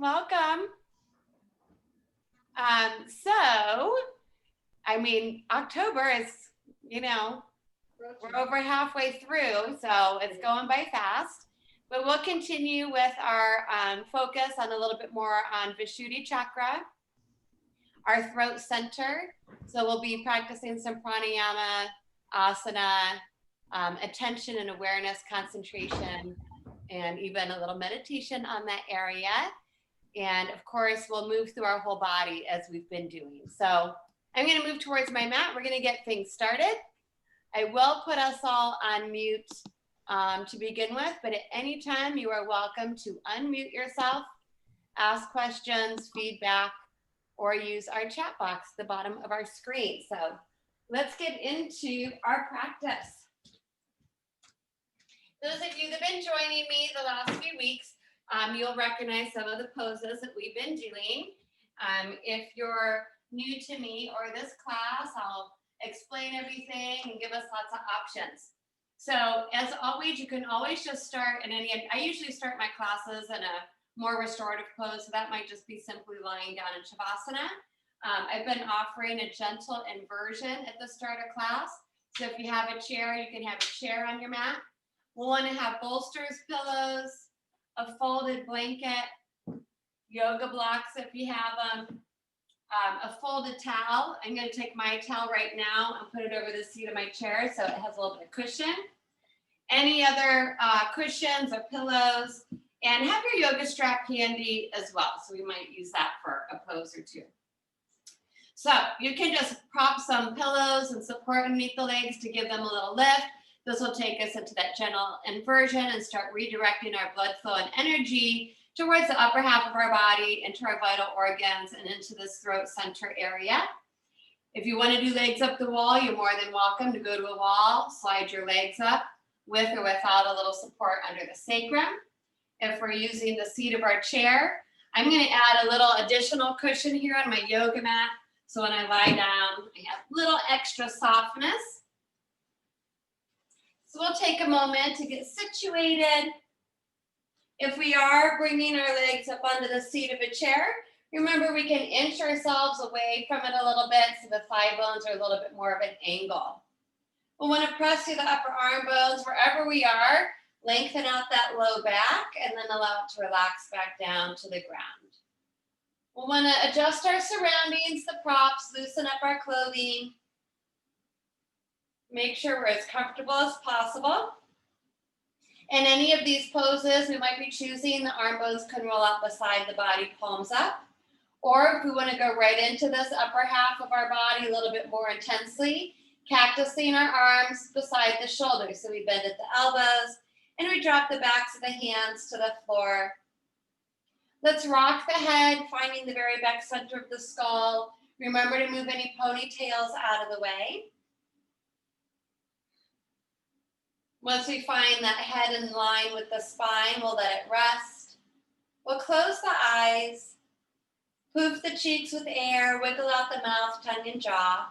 Welcome. October is, we're over halfway through, so it's going by fast. But we'll continue with our focus on a little bit more on Vishuddhi chakra, our throat center. So we'll be practicing some pranayama, asana, attention and awareness, concentration, and even a little meditation on that area. And of course, we'll move through our whole body as we've been doing. So I'm going to move towards my mat. We're going to get things started. I will put us all on mute to begin with, but at any time you are welcome to unmute yourself, ask questions, feedback, or use our chat box at the bottom of our screen. So let's get into our practice. Those of you that have been joining me the last few weeks, you'll recognize some of the poses that we've been doing. If you're new to me or this class, I'll explain everything and give us lots of options. So as always, you can always just start in I usually start my classes in a more restorative pose, so that might just be simply lying down in Shavasana. I've been offering a gentle inversion at the start of class. So if you have a chair, you can have a chair on your mat. We'll want to have bolsters, pillows, a folded blanket, yoga blocks if you have them, a folded towel. I'm going to take my towel right now and put it over the seat of my chair so it has a little bit of cushion. Any other cushions or pillows, and have your yoga strap handy as well. So we might use that for a pose or two. So you can just prop some pillows and support underneath the legs to give them a little lift. This will take us into that gentle inversion and start redirecting our blood flow and energy towards the upper half of our body, into our vital organs, and into this throat center area. If you want to do legs up the wall, you're more than welcome to go to a wall, slide your legs up with or without a little support under the sacrum. If we're using the seat of our chair, I'm going to add a little additional cushion here on my yoga mat. So when I lie down, I have a little extra softness. So we'll take a moment to get situated. If we are bringing our legs up onto the seat of a chair, remember we can inch ourselves away from it a little bit so the thigh bones are a little bit more of an angle. We'll want to press through the upper arm bones wherever we are, lengthen out that low back, and then allow it to relax back down to the ground. We'll want to adjust our surroundings, the props, loosen up our clothing. Make sure we're as comfortable as possible. In any of these poses we might be choosing, the arm bones can roll out beside the body, palms up. Or if we want to go right into this upper half of our body a little bit more intensely, cactusing our arms beside the shoulders. So we bend at the elbows and we drop the backs of the hands to the floor. Let's rock the head, finding the very back center of the skull. Remember to move any ponytails out of the way. Once we find that head in line with the spine, we'll let it rest. We'll close the eyes, poof the cheeks with air, wiggle out the mouth, tongue, and jaw.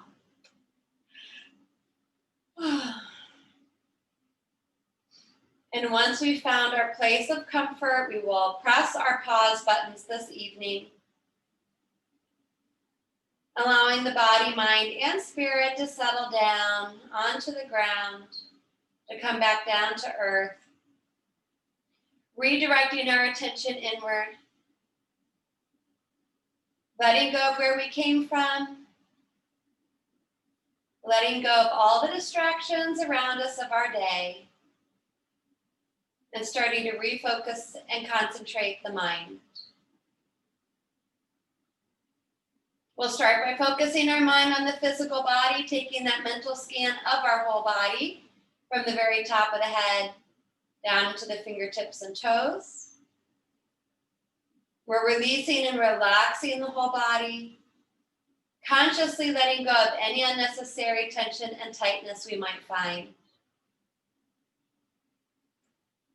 And once we've found our place of comfort, we will press our pause buttons this evening, allowing the body, mind, and spirit to settle down onto the ground, to come back down to earth, redirecting our attention inward, letting go of where we came from, letting go of all the distractions around us of our day, and starting to refocus and concentrate the mind. We'll start by focusing our mind on the physical body, taking that mental scan of our whole body, from the very top of the head down to the fingertips and toes. We're releasing and relaxing the whole body, consciously letting go of any unnecessary tension and tightness we might find.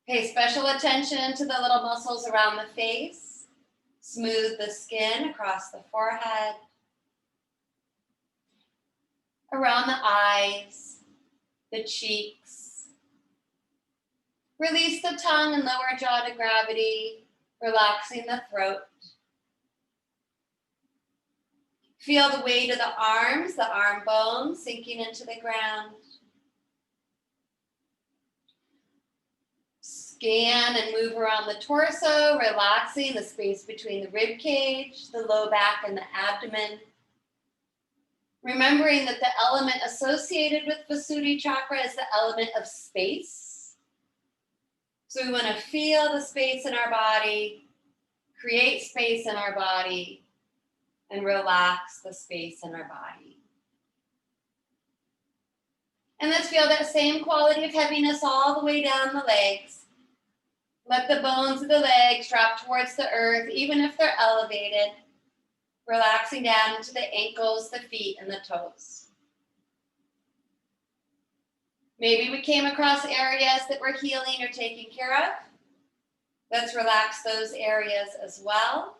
Pay special attention to the little muscles around the face. Smooth the skin across the forehead, around the eyes, the cheeks. Release the tongue and lower jaw to gravity, relaxing the throat. Feel the weight of the arms, the arm bones sinking into the ground. Scan and move around the torso, relaxing the space between the rib cage, the low back, and the abdomen. Remembering that the element associated with Visuddhi chakra is the element of space. So we want to feel the space in our body, create space in our body, and relax the space in our body. And let's feel that same quality of heaviness all the way down the legs. Let the bones of the legs drop towards the earth, even if they're elevated, relaxing down into the ankles, the feet, and the toes. Maybe we came across areas that we're healing or taking care of. Let's relax those areas as well.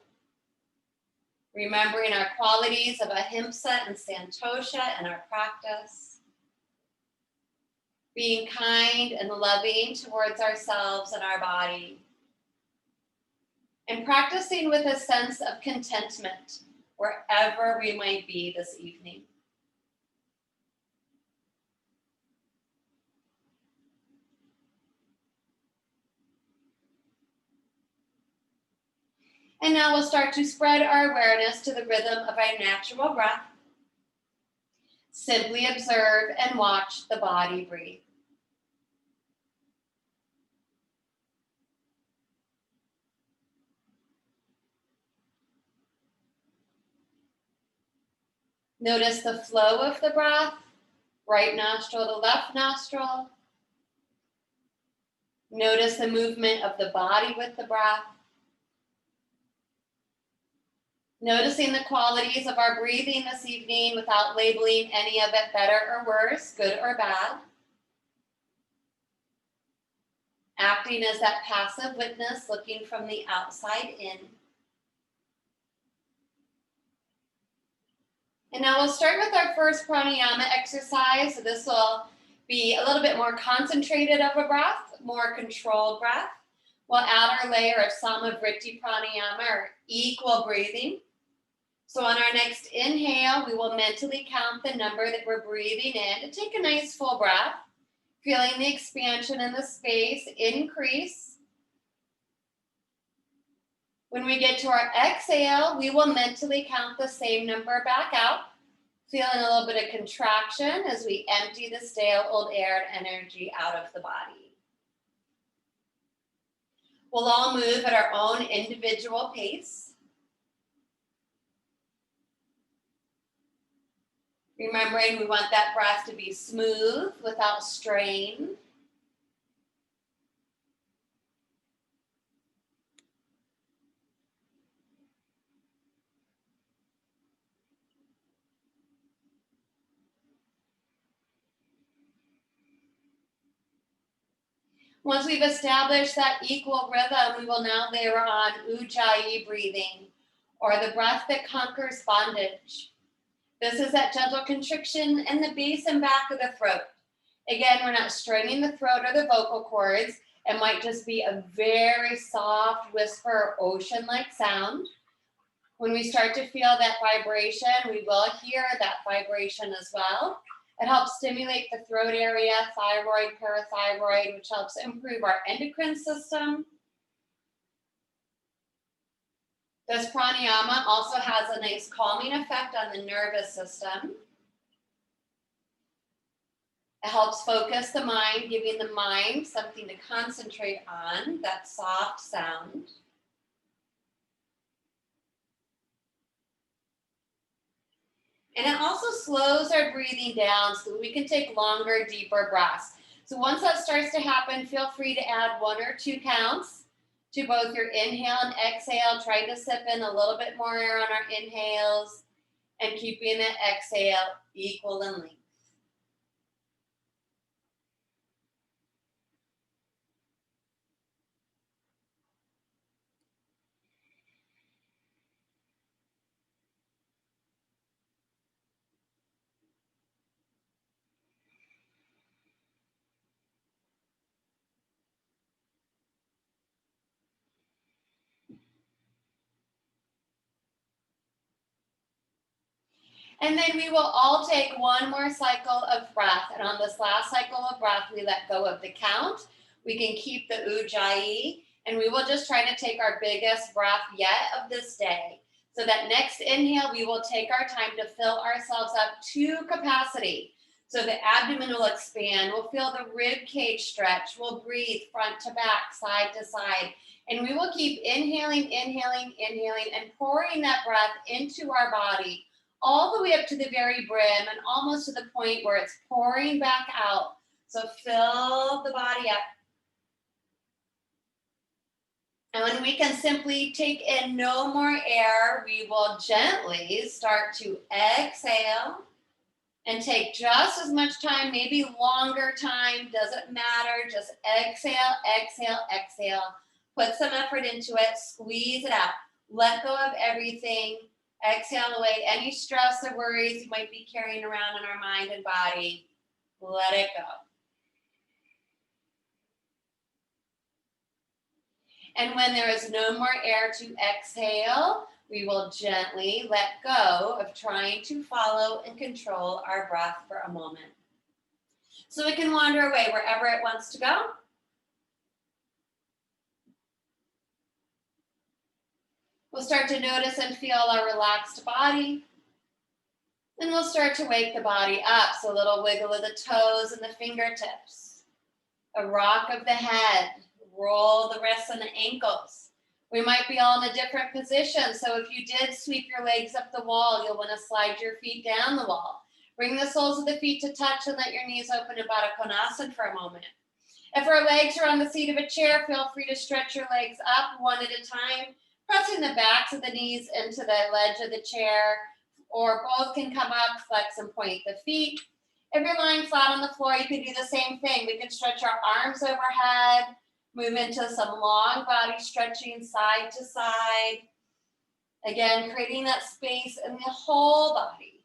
Remembering our qualities of ahimsa and santosha in our practice. Being kind and loving towards ourselves and our body. And practicing with a sense of contentment wherever we might be this evening. And now we'll start to spread our awareness to the rhythm of our natural breath. Simply observe and watch the body breathe. Notice the flow of the breath, right nostril to left nostril. Notice the movement of the body with the breath. Noticing the qualities of our breathing this evening without labeling any of it better or worse, good or bad. Acting as that passive witness looking from the outside in. And now we'll start with our first pranayama exercise. So this will be a little bit more concentrated of a breath, more controlled breath. We'll add our layer of Samavritti pranayama, or equal breathing. So on our next inhale, we will mentally count the number that we're breathing in to take a nice full breath, feeling the expansion in the space increase. When we get to our exhale, we will mentally count the same number back out, feeling a little bit of contraction as we empty the stale old air and energy out of the body. We'll all move at our own individual pace. Remembering we want that breath to be smooth without strain. Once we've established that equal rhythm, we will now layer on Ujjayi breathing, or the breath that conquers bondage. This is that gentle constriction in the base and back of the throat. Again, we're not straining the throat or the vocal cords. It might just be a very soft whisper, ocean-like sound. When we start to feel that vibration, we will hear that vibration as well. It helps stimulate the throat area, thyroid, parathyroid, which helps improve our endocrine system. This pranayama also has a nice calming effect on the nervous system. It helps focus the mind, giving the mind something to concentrate on, that soft sound. And it also slows our breathing down so that we can take longer, deeper breaths. So once that starts to happen, feel free to add 1 or 2 counts to both your inhale and exhale. Try to sip in a little bit more air on our inhales and keeping the exhale equal in length. And then we will all take one more cycle of breath. And on this last cycle of breath, we let go of the count. We can keep the ujjayi, and we will just try to take our biggest breath yet of this day. So that next inhale, we will take our time to fill ourselves up to capacity. So the abdomen will expand. We'll feel the rib cage stretch. We'll breathe front to back, side to side. And we will keep inhaling, inhaling, inhaling, and pouring that breath into our body all the way up to the very brim and almost to the point where it's pouring back out. So fill the body up. And when we can simply take in no more air, we will gently start to exhale and take just as much time, maybe longer time, doesn't matter. Just exhale, exhale, exhale. Put some effort into it, squeeze it out. Let go of everything. Exhale away any stress or worries you might be carrying around in our mind and body. Let it go. And when there is no more air to exhale, we will gently let go of trying to follow and control our breath for a moment. So it can wander away wherever it wants to go. We'll start to notice and feel our relaxed body. Then we'll start to wake the body up. So a little wiggle of the toes and the fingertips. A rock of the head. Roll the wrists and the ankles. We might be all in a different position. So if you did sweep your legs up the wall, you'll want to slide your feet down the wall. Bring the soles of the feet to touch and let your knees open to Baddha Konasana for a moment. If our legs are on the seat of a chair, feel free to stretch your legs up one at a time, pressing the backs of the knees into the ledge of the chair, or both can come up, flex and point the feet. If you're lying flat on the floor, you can do the same thing. We can stretch our arms overhead, move into some long body stretching side to side. Again, creating that space in the whole body.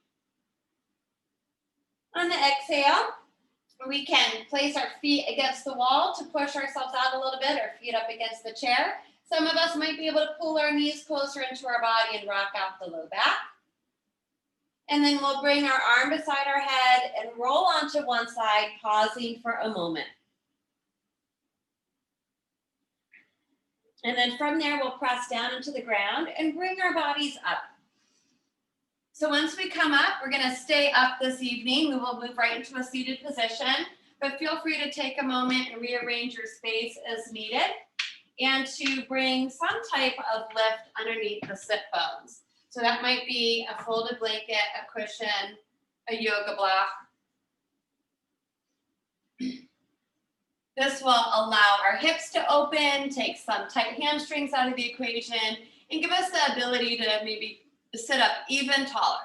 On the exhale, we can place our feet against the wall to push ourselves out a little bit, or feet up against the chair. Some of us might be able to pull our knees closer into our body and rock out the low back. And then we'll bring our arm beside our head and roll onto one side, pausing for a moment. And then from there, we'll press down into the ground and bring our bodies up. So once we come up, we're going to stay up this evening. We will move right into a seated position, but feel free to take a moment and rearrange your space as needed, and to bring some type of lift underneath the sit bones. So that might be a folded blanket, a cushion, a yoga block. This will allow our hips to open, take some tight hamstrings out of the equation, and give us the ability to maybe sit up even taller.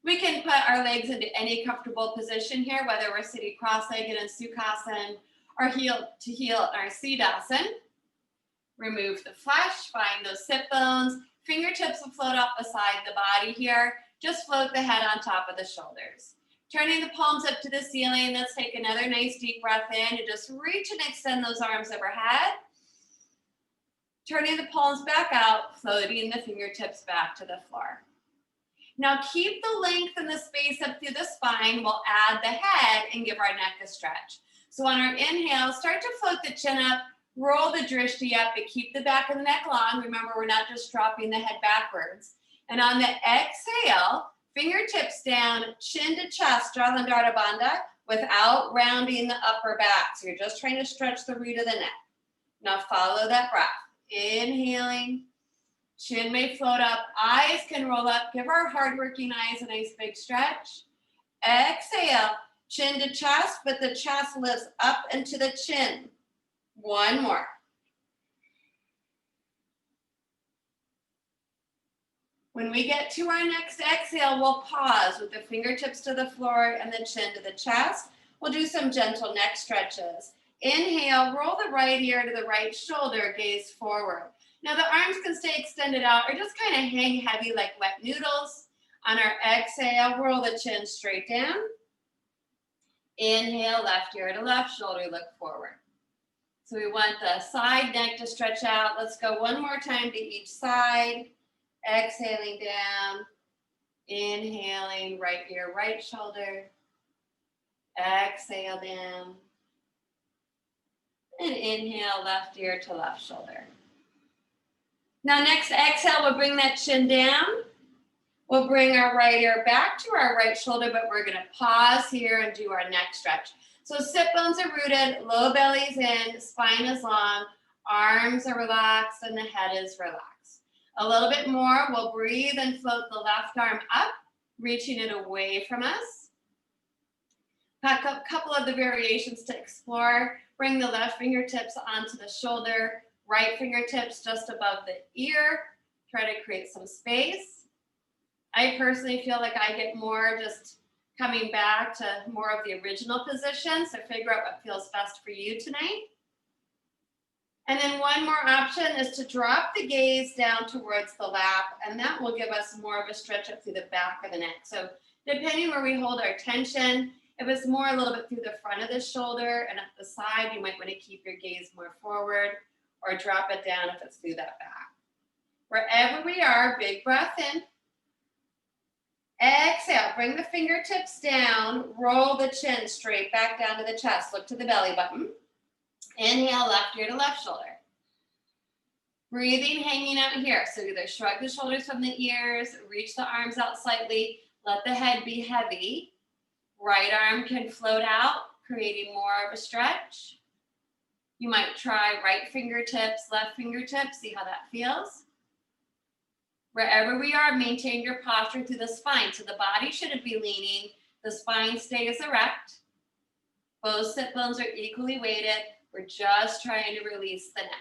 We can put our legs into any comfortable position here, whether we're sitting cross-legged in Sukhasana or heel to heel in our Siddhasana. Remove the flesh, find those sit bones. Fingertips will float up beside the body here. Just float the head on top of the shoulders. Turning the palms up to the ceiling. Let's take another nice deep breath in and just reach and extend those arms overhead. Turning the palms back out, floating the fingertips back to the floor. Now keep the length and the space up through the spine. We'll add the head and give our neck a stretch. So on our inhale, start to float the chin up, roll the drishti up, but keep the back of the neck long. Remember, we're not just dropping the head backwards. And on the exhale, fingertips down, chin to chest, Jalandhara Bandha, without rounding the upper back. So you're just trying to stretch the root of the neck. Now follow that breath. Inhaling, chin may float up, eyes can roll up. Give our hardworking eyes a nice big stretch. Exhale, chin to chest, but the chest lifts up into the chin. One more. When we get to our next exhale, we'll pause with the fingertips to the floor and the chin to the chest. We'll do some gentle neck stretches. Inhale, roll the right ear to the right shoulder, gaze forward. Now the arms can stay extended out or just kind of hang heavy like wet noodles. On our exhale, roll the chin straight down. Inhale, left ear to left shoulder, look forward. So we want the side neck to stretch out. Let's go one more time to each side. Exhaling down, inhaling right ear, right shoulder. Exhale down. And inhale, left ear to left shoulder. Now next exhale, we'll bring that chin down. We'll bring our right ear back to our right shoulder, but we're gonna pause here and do our neck stretch. So sit bones are rooted, low belly's in, spine is long, arms are relaxed, and the head is relaxed. A little bit more, we'll breathe and float the left arm up, reaching it away from us. A couple of the variations to explore. Bring the left fingertips onto the shoulder, right fingertips just above the ear. Try to create some space. I personally feel like I get more just coming back to more of the original position, so figure out what feels best for you tonight. And then one more option is to drop the gaze down towards the lap, and that will give us more of a stretch up through the back of the neck. So depending where we hold our tension, if it's more a little bit through the front of the shoulder and up the side, you might want to keep your gaze more forward or drop it down if it's through that back. Wherever we are, big breath in. Exhale, bring the fingertips down, roll the chin straight back down to the chest, look to the belly button. Inhale, left ear to left shoulder. Breathing, hanging out here. So either shrug the shoulders from the ears, reach the arms out slightly, let the head be heavy. Right arm can float out, creating more of a stretch. You might try right fingertips, left fingertips, see how that feels. Wherever we are, maintain your posture through the spine. So the body shouldn't be leaning, the spine stays erect. Both sit bones are equally weighted. We're just trying to release the neck.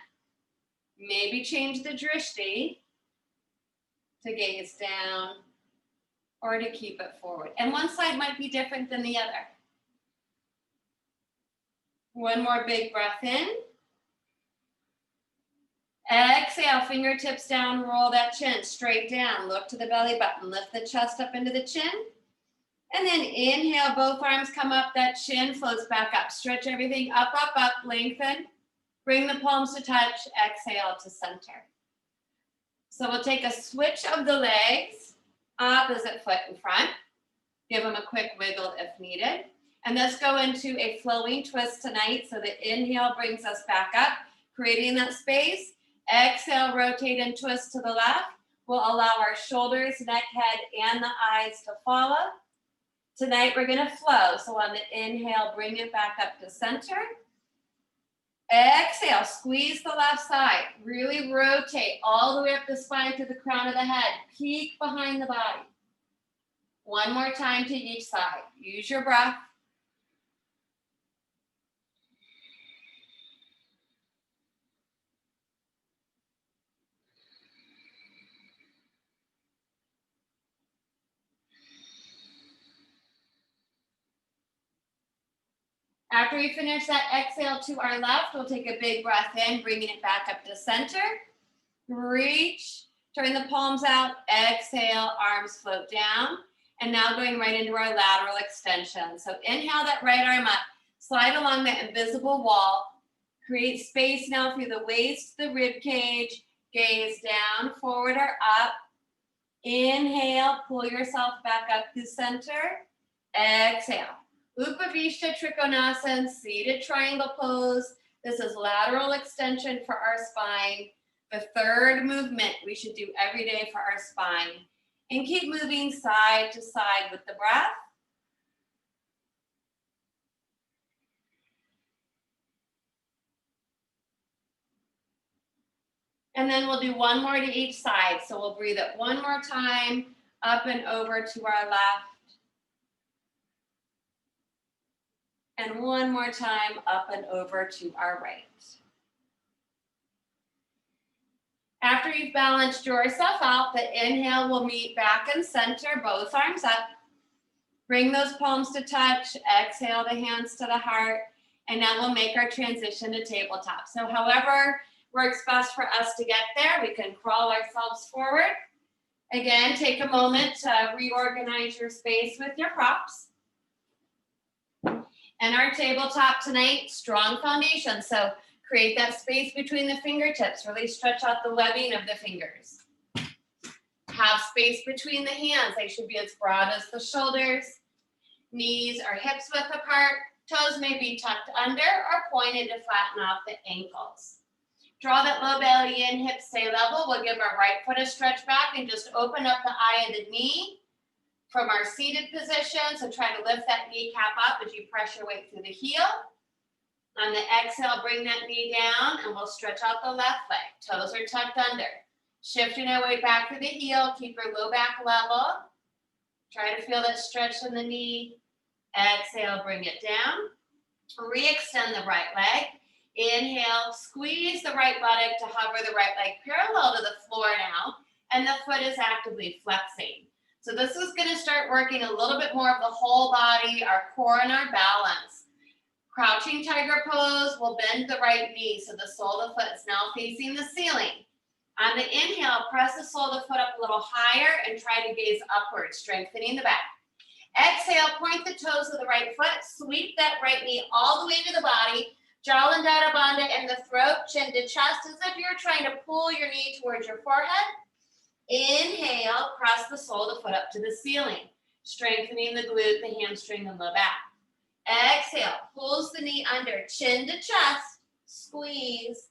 Maybe change the drishti to gaze down or to keep it forward. And one side might be different than the other. One more big breath in. Exhale, fingertips down, roll that chin straight down. Look to the belly button, lift the chest up into the chin. And then inhale, both arms come up, that chin floats back up. Stretch everything up, up, up, lengthen. Bring the palms to touch, exhale to center. So we'll take a switch of the legs, opposite foot in front. Give them a quick wiggle if needed. And let's go into a flowing twist tonight. So the inhale brings us back up, creating that space. Exhale, rotate and twist to the left. We'll allow our shoulders, neck, head, and the eyes to follow. Tonight we're gonna flow. So on the inhale, bring it back up to center. Exhale, squeeze the left side. Really rotate all the way up the spine to the crown of the head. Peek behind the body. One more time to each side. Use your breath. After we finish that exhale to our left, we'll take a big breath in, bringing it back up to center. Reach, turn the palms out, exhale, arms float down. And now going right into our lateral extension. So inhale that right arm up, slide along that invisible wall, create space now through the waist, the rib cage, gaze down, forward or up. Inhale, pull yourself back up to center. Exhale. Upavishta Trikonasana, seated triangle pose. This is lateral extension for our spine. The third movement we should do every day for our spine. And keep moving side to side with the breath. And then we'll do one more to each side. So we'll breathe it one more time, up and over to our left. And one more time, up and over to our right. After you've balanced yourself out, the inhale will meet back and center, both arms up. Bring those palms to touch, exhale the hands to the heart, and now we'll make our transition to tabletop. So however works best for us to get there, we can crawl ourselves forward. Again, take a moment to reorganize your space with your props. And our tabletop tonight, strong foundation. So create that space between the fingertips. Really stretch out the webbing of the fingers. Have space between the hands. They should be as broad as the shoulders. Knees or hips width apart. Toes may be tucked under or pointed to flatten off the ankles. Draw that low belly in, hips stay level. We'll give our right foot a stretch back and just open up the eye of the knee from our seated position. So try to lift that kneecap up as you press your weight through the heel. On the exhale, bring that knee down and we'll stretch out the left leg. Toes are tucked under. Shifting our weight back to the heel, keep your low back level. Try to feel that stretch in the knee. Exhale, bring it down. Re-extend the right leg. Inhale, squeeze the right buttock to hover the right leg parallel to the floor now, and the foot is actively flexing. So this is going to start working a little bit more of the whole body, our core and our balance. Crouching tiger pose, we'll bend the right knee so the sole of the foot is now facing the ceiling. On the inhale, press the sole of the foot up a little higher and try to gaze upward, strengthening the back. Exhale, point the toes of the right foot, sweep that right knee all the way to the body, Jala Bandha in the throat, chin to chest, as if you're trying to pull your knee towards your forehead. Inhale, press the sole of the foot up to the ceiling, strengthening the glute, the hamstring, and low back. Exhale, pulls the knee under, chin to chest, squeeze.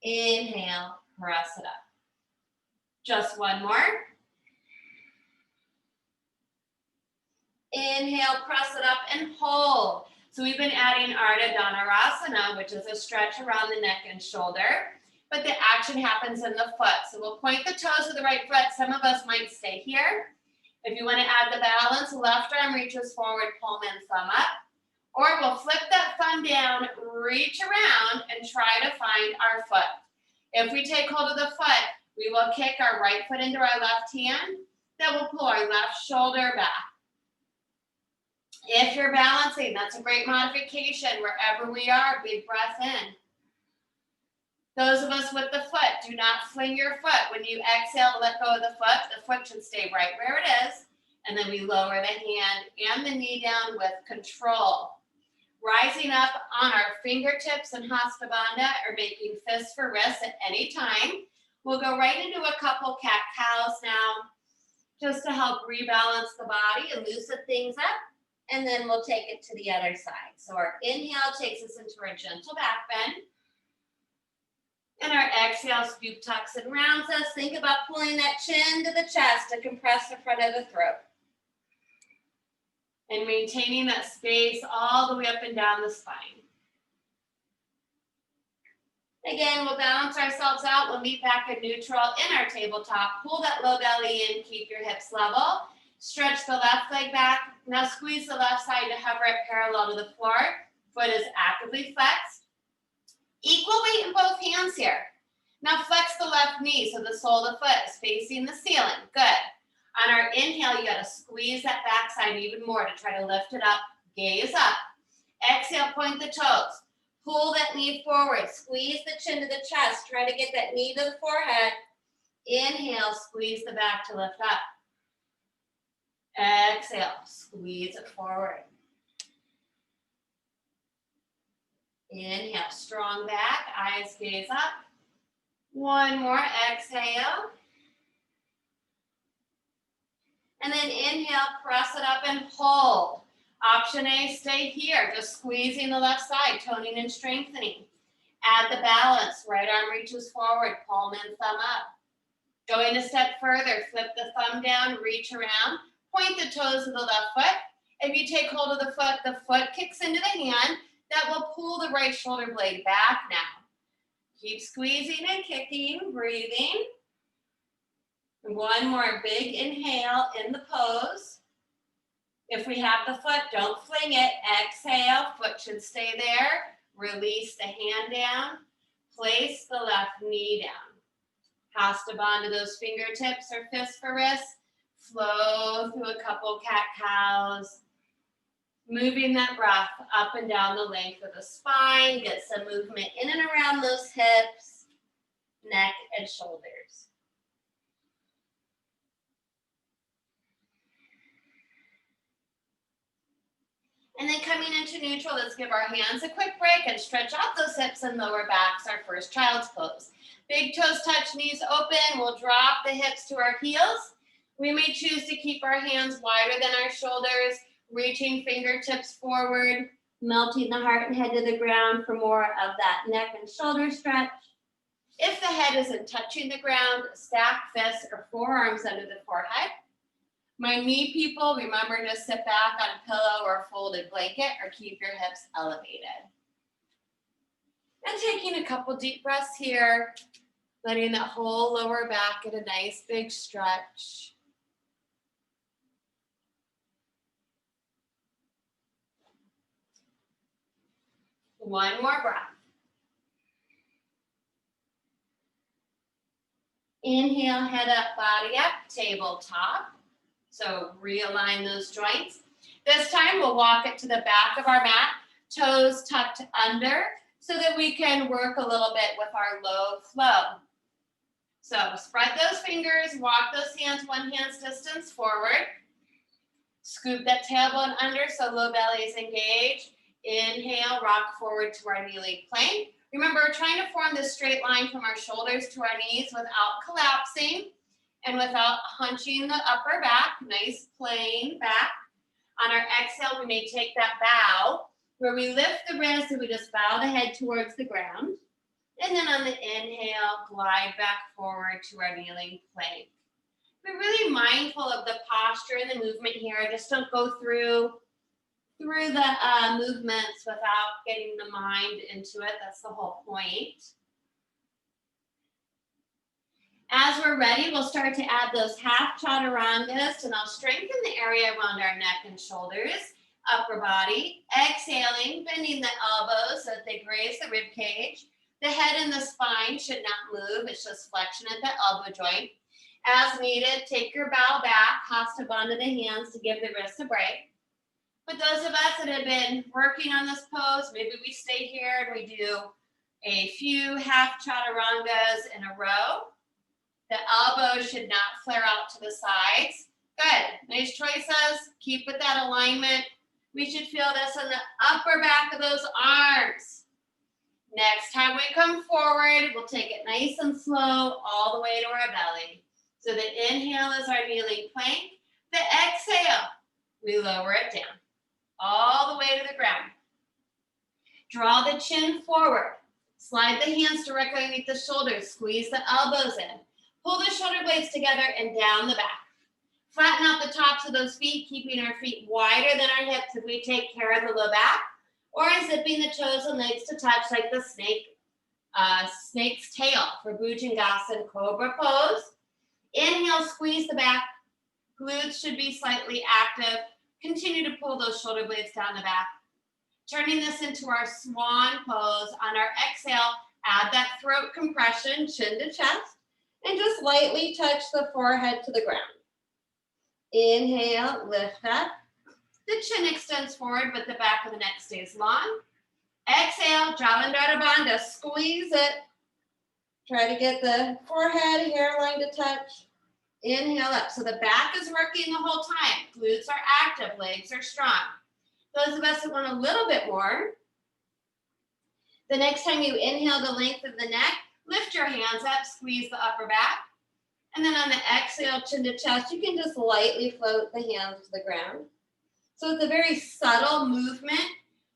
Inhale, press it up. Just one more. Inhale, press it up and hold. So we've been adding Ardha Dhanurasana, which is a stretch around the neck and shoulder, but the action happens in the foot. So we'll point the toes of the right foot. Some of us might stay here. If you want to add the balance, left arm reaches forward, palm and thumb up. Or we'll flip that thumb down, reach around, and try to find our foot. If we take hold of the foot, we will kick our right foot into our left hand. That will pull our left shoulder back. If you're balancing, that's a great modification. Wherever we are, big breath in. Those of us with the foot, do not fling your foot. When you exhale to let go of the foot should stay right where it is. And then we lower the hand and the knee down with control. Rising up on our fingertips in Hatha Bandha or making fists for wrists at any time. We'll go right into a couple cat-cows now, just to help rebalance the body and loosen things up. And then we'll take it to the other side. So our inhale takes us into our gentle back bend. And our exhale scoop, tucks, and rounds us. Think about pulling that chin to the chest to compress the front of the throat. And maintaining that space all the way up and down the spine. Again, we'll balance ourselves out. We'll meet back in neutral in our tabletop. Pull that low belly in, keep your hips level. Stretch the left leg back. Now squeeze the left side to hover it parallel to the floor. Foot is actively flexed. Equal weight in both hands here. Now flex the left knee so the sole of the foot is facing the ceiling. Good. On our inhale, you got to squeeze that backside even more to try to lift it up. Gaze up. Exhale, point the toes. Pull that knee forward. Squeeze the chin to the chest. Try to get that knee to the forehead. Inhale, squeeze the back to lift up. Exhale, squeeze it forward. Inhale, strong back, eyes gaze up. One more, exhale. And then inhale, press it up and hold. Option A, stay here, just squeezing the left side, toning and strengthening. Add the balance, right arm reaches forward, palm and thumb up. Going a step further, flip the thumb down, reach around, point the toes of the left foot. If you take hold of the foot kicks into the hand. That will pull the right shoulder blade back now. Keep squeezing and kicking, breathing. One more big inhale in the pose. If we have the foot, don't fling it. Exhale, foot should stay there. Release the hand down. Place the left knee down. Hatha Bandha those fingertips or fists for wrists. Flow through a couple cat-cows. Moving that breath up and down the length of the spine. Get some movement in and around those hips, neck, and shoulders. And then coming into neutral, let's give our hands a quick break and stretch out those hips and lower backs, our first child's pose. Big toes touch, knees open. We'll drop the hips to our heels. We may choose to keep our hands wider than our shoulders, reaching fingertips forward, melting the heart and head to the ground for more of that neck and shoulder stretch. If the head isn't touching the ground, stack fists or forearms under the forehead. My knee people, remember to sit back on a pillow or a folded blanket or keep your hips elevated. And taking a couple deep breaths here, letting that whole lower back get a nice big stretch. One more breath. Inhale, head up, body up, tabletop. So realign those joints. This time we'll walk it to the back of our mat, toes tucked under, so that we can work a little bit with our low flow. So spread those fingers, walk those hands one hand's distance forward. Scoop that tailbone under so low belly is engaged. Inhale, rock forward to our kneeling plank. Remember, we're trying to form this straight line from our shoulders to our knees without collapsing and without hunching the upper back. Nice plain back. On our exhale, we may take that bow where we lift the wrist and we just bow the head towards the ground. And then on the inhale, glide back forward to our kneeling plank. Be really mindful of the posture and the movement here. Just don't go through the movements without getting the mind into it. That's the whole point. As we're ready, we'll start to add those half chaturangas, and I'll strengthen the area around our neck and shoulders, upper body. Exhaling, bending the elbows so that they graze the rib cage. The head and the spine should not move. It's just flexion at the elbow joint. As needed, take your bow back, Hasta Bandha the hands to give the wrist a break. For those of us that have been working on this pose, maybe we stay here and we do a few half chaturangas in a row. The elbows should not flare out to the sides. Good, nice choices. Keep with that alignment. We should feel this in the upper back of those arms. Next time we come forward, we'll take it nice and slow all the way to our belly. So the inhale is our kneeling plank. The exhale, we lower it down all the way to the ground. Draw the chin forward. Slide the hands directly underneath the shoulders. Squeeze the elbows in. Pull the shoulder blades together and down the back. Flatten out the tops of those feet, keeping our feet wider than our hips if we take care of the low back, or zipping the toes and legs to touch like the snake's tail for Bhujangasana Cobra pose. Inhale, squeeze the back. Glutes should be slightly active. Continue to pull those shoulder blades down the back. Turning this into our swan pose. On our exhale, add that throat compression, chin to chest, and just lightly touch the forehead to the ground. Inhale, lift up. The chin extends forward, but the back of the neck stays long. Exhale, Jalandhara Bandha, squeeze it. Try to get the forehead, hairline to touch. Inhale up. So the back is working the whole time. Glutes are active, legs are strong. Those of us that want a little bit more, the next time you inhale the length of the neck, lift your hands up, squeeze the upper back. And then on the exhale, chin to chest, you can just lightly float the hands to the ground. So it's a very subtle movement,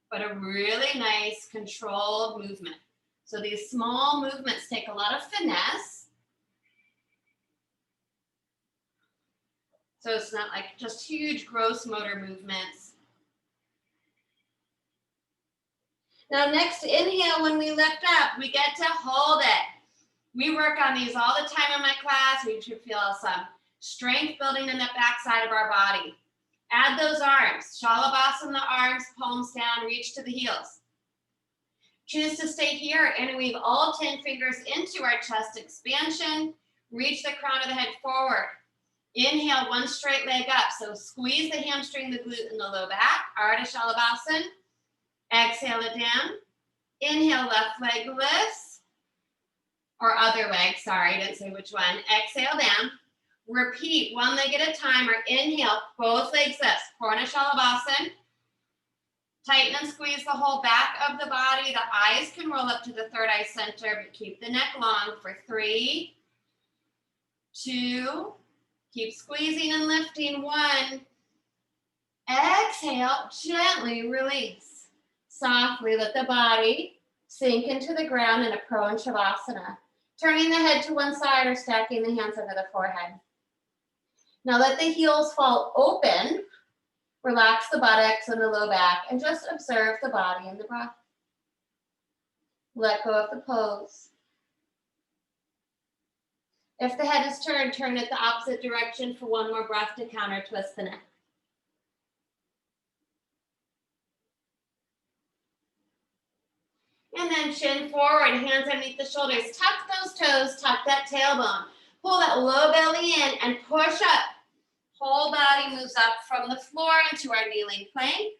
but a really nice controlled movement. So these small movements take a lot of finesse. So it's not like just huge gross motor movements. Now next inhale, when we lift up, we get to hold it. We work on these all the time in my class. We should feel some strength building in the back side of our body. Add those arms. Shalabhasana the arms, palms down, reach to the heels. Choose to stay here and weave all 10 fingers into our chest expansion. Reach the crown of the head forward. Inhale, one straight leg up. So squeeze the hamstring, the glute, and the low back. Ardha Shalabhasana. Exhale it down. Inhale, left leg lifts. Or other leg, sorry, I didn't say which one. Exhale down. Repeat one leg at a time, or inhale, both legs lifts. Purna Shalabhasana. Tighten and squeeze the whole back of the body. The eyes can roll up to the third eye center, but keep the neck long for 3, 2, keep squeezing and lifting, 1. Exhale, gently release. Softly let the body sink into the ground in a prone shavasana. Turning the head to one side or stacking the hands under the forehead. Now let the heels fall open. Relax the buttocks and the low back and just observe the body and the breath. Let go of the pose. If the head is turned, turn it the opposite direction for one more breath to counter twist the neck. And then chin forward, hands underneath the shoulders. Tuck those toes, tuck that tailbone. Pull that low belly in and push up. Whole body moves up from the floor into our kneeling plank.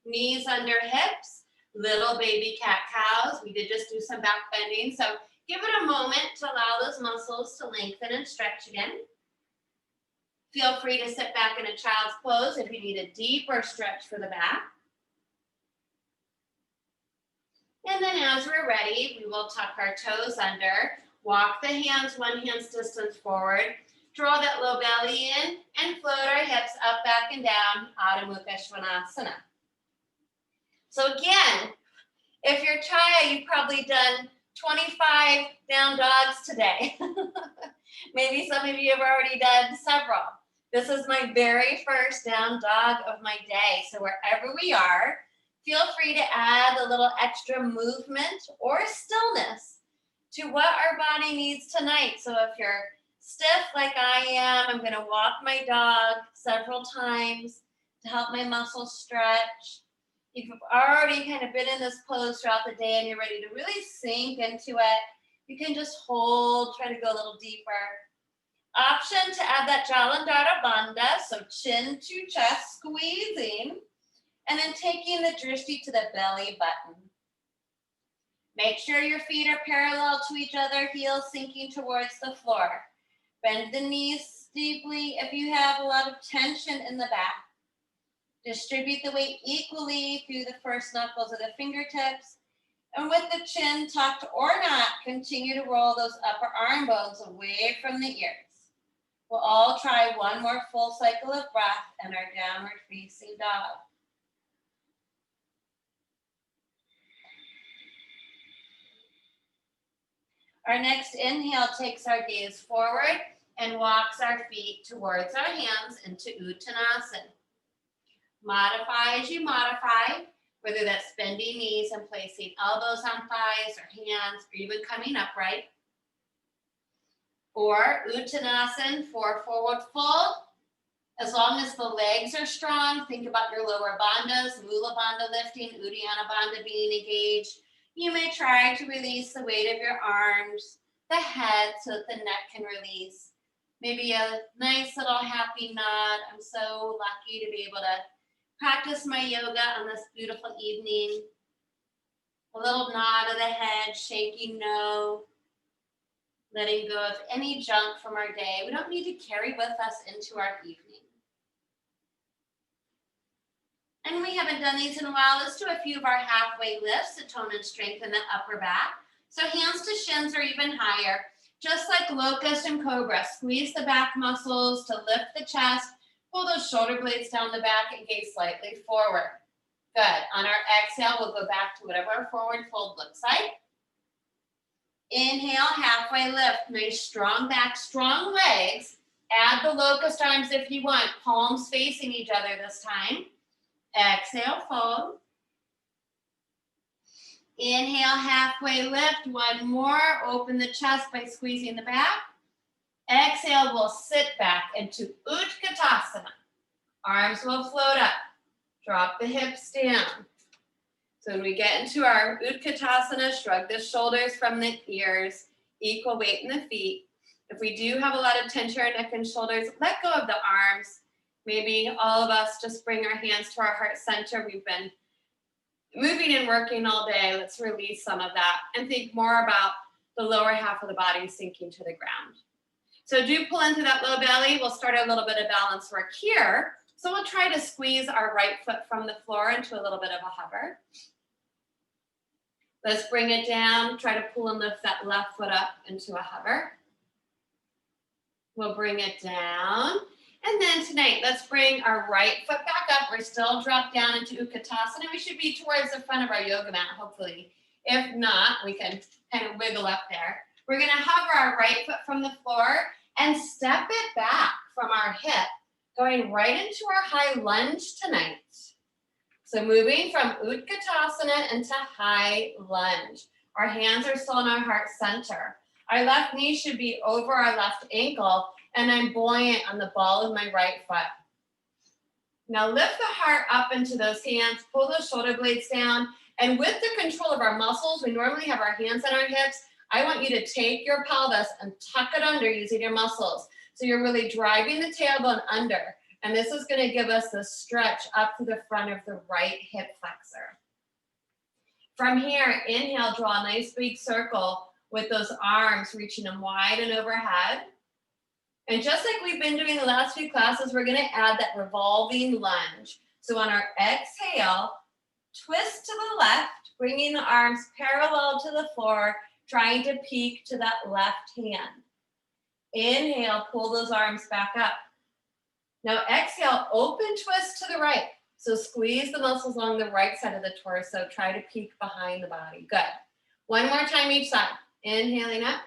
Knees under hips. Little baby cat cows. We did just do some back bending. So give it a moment to allow those muscles to lengthen and stretch again. Feel free to sit back in a child's pose if you need a deeper stretch for the back. And then as we're ready, we will tuck our toes under. Walk the hands 1 hand's distance forward. Draw that low belly in and float our hips up, back, and down, Adho Mukha Svanasana. So again, if you're Chaya, you've probably done 25 down dogs today. Maybe some of you have already done several. This is my very first down dog of my day. So wherever we are, feel free to add a little extra movement or stillness to what our body needs tonight. So if you're stiff like I am, I'm going to walk my dog several times to help my muscles stretch. If you've already kind of been in this pose throughout the day and you're ready to really sink into it, you can just hold, try to go a little deeper. Option to add that Jalandhara Bandha, so chin to chest, squeezing, and then taking the drishti to the belly button. Make sure your feet are parallel to each other, heels sinking towards the floor. Bend the knees deeply if you have a lot of tension in the back. Distribute the weight equally through the first knuckles of the fingertips. And with the chin tucked or not, continue to roll those upper arm bones away from the ears. We'll all try one more full cycle of breath in our downward facing dog. Our next inhale takes our gaze forward and walks our feet towards our hands into Uttanasana. Modify as you modify, whether that's bending knees and placing elbows on thighs or hands, or even coming upright. Or Uttanasana for forward fold. As long as the legs are strong, think about your lower bandhas, Mula Bandha lifting, Uddiyana Bandha being engaged. You may try to release the weight of your arms, the head, so that the neck can release. Maybe a nice little happy nod. I'm so lucky to be able to practice my yoga on this beautiful evening. A little nod of the head, shaking no, letting go of any junk from our day. We don't need to carry with us into our evening. And we haven't done these in a while. Let's do a few of our halfway lifts to tone and strengthen the upper back. So hands to shins or even higher. Just like locust and cobra, squeeze the back muscles to lift the chest. Pull those shoulder blades down the back and gaze slightly forward. Good. On our exhale, we'll go back to whatever our forward fold looks like. Inhale, halfway lift. Nice strong back, strong legs. Add the locust arms if you want. Palms facing each other this time. Exhale, fold. Inhale, halfway lift. One more. Open the chest by squeezing the back. Exhale, we'll sit back into Utkatasana. Arms will float up. Drop the hips down. So when we get into our Utkatasana, shrug the shoulders from the ears, equal weight in the feet. If we do have a lot of tension in our neck and shoulders, let go of the arms. Maybe all of us just bring our hands to our heart center. We've been moving and working all day. Let's release some of that and think more about the lower half of the body sinking to the ground. So do pull into that low belly. We'll start a little bit of balance work here. So we'll try to squeeze our right foot from the floor into a little bit of a hover. Let's bring it down, try to pull and lift that left foot up into a hover. We'll bring it down. And then tonight, let's bring our right foot back up. We're still dropped down into Utkatasana. We should be towards the front of our yoga mat, hopefully. If not, we can kind of wiggle up there. We're gonna hover our right foot from the floor and step it back from our hip, going right into our high lunge tonight. So moving from Utkatasana into high lunge. Our hands are still in our heart center. Our left knee should be over our left ankle, and I'm buoyant on the ball of my right foot. Now lift the heart up into those hands, pull those shoulder blades down, and with the control of our muscles, we normally have our hands on our hips. I want you to take your pelvis and tuck it under using your muscles. So you're really driving the tailbone under. And this is going to give us the stretch up to the front of the right hip flexor. From here, inhale, draw a nice big circle with those arms reaching them wide and overhead. And just like we've been doing the last few classes, we're going to add that revolving lunge. So on our exhale, twist to the left, bringing the arms parallel to the floor, trying to peek to that left hand. Inhale, pull those arms back up. Now exhale, open twist to the right. So squeeze the muscles along the right side of the torso. Try to peek behind the body. Good. One more time each side. Inhaling up.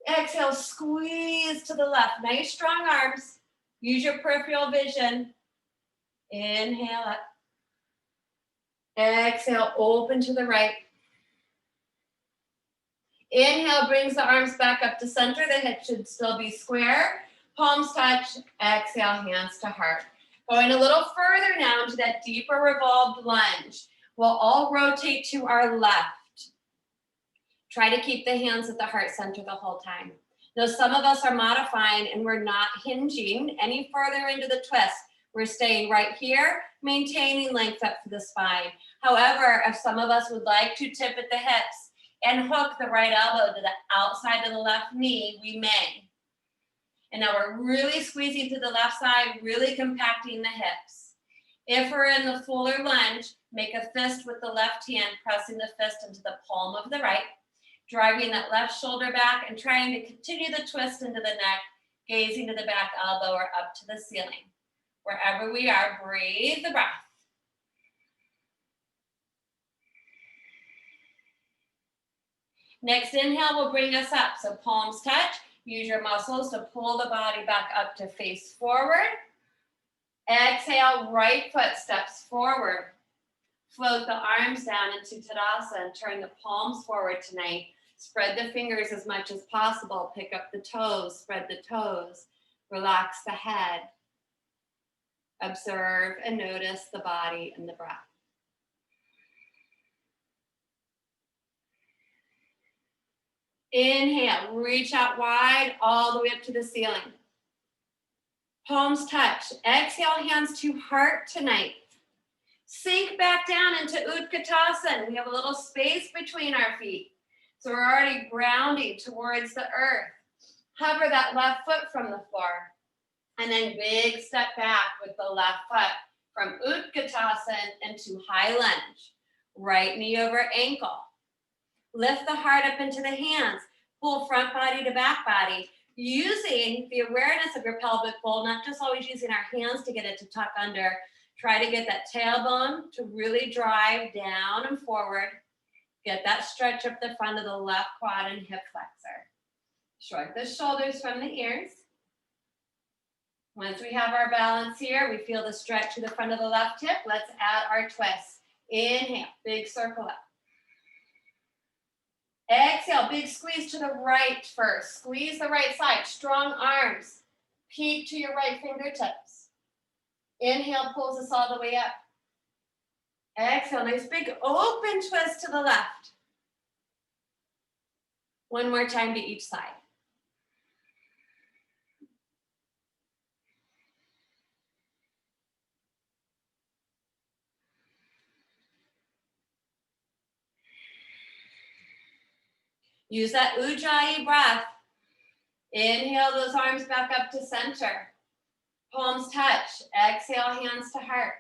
Exhale, squeeze to the left. Nice strong arms. Use your peripheral vision. Inhale up. Exhale, open to the right. Inhale, brings the arms back up to center. The hip should still be square. Palms touch, exhale, hands to heart. Going a little further now into that deeper revolved lunge. We'll all rotate to our left. Try to keep the hands at the heart center the whole time. Now, some of us are modifying and we're not hinging any further into the twist. We're staying right here, maintaining length up to the spine. However, if some of us would like to tip at the hips and hook the right elbow to the outside of the left knee, we may. And now we're really squeezing to the left side, really compacting the hips. If we're in the fuller lunge, make a fist with the left hand, pressing the fist into the palm of the right, driving that left shoulder back and trying to continue the twist into the neck, gazing to the back elbow or up to the ceiling. Wherever we are, breathe the breath. Next inhale will bring us up. So palms touch. Use your muscles to pull the body back up to face forward. Exhale, right foot steps forward. Float the arms down into Tadasana and turn the palms forward tonight. Spread the fingers as much as possible. Pick up the toes, spread the toes. Relax the head. Observe and notice the body and the breath. Inhale, reach out wide all the way up to the ceiling. Palms touch. Exhale, hands to heart tonight. Sink back down into Utkatasana. We have a little space between our feet. So we're already grounding towards the earth. Hover that left foot from the floor. And then big step back with the left foot from Utkatasana into high lunge. Right knee over ankle. Lift the heart up into the hands. Pull front body to back body. Using the awareness of your pelvic bowl, not just always using our hands to get it to tuck under. Try to get that tailbone to really drive down and forward. Get that stretch up the front of the left quad and hip flexor. Shrug the shoulders from the ears. Once we have our balance here, we feel the stretch to the front of the left hip. Let's add our twist. Inhale, big circle up. Exhale, big squeeze to the right first. Squeeze the right side, strong arms. Peek to your right fingertips. Inhale, pulls us all the way up. Exhale, nice big open twist to the left. One more time to each side. Use that Ujjayi breath. Inhale those arms back up to center. Palms touch. Exhale, hands to heart.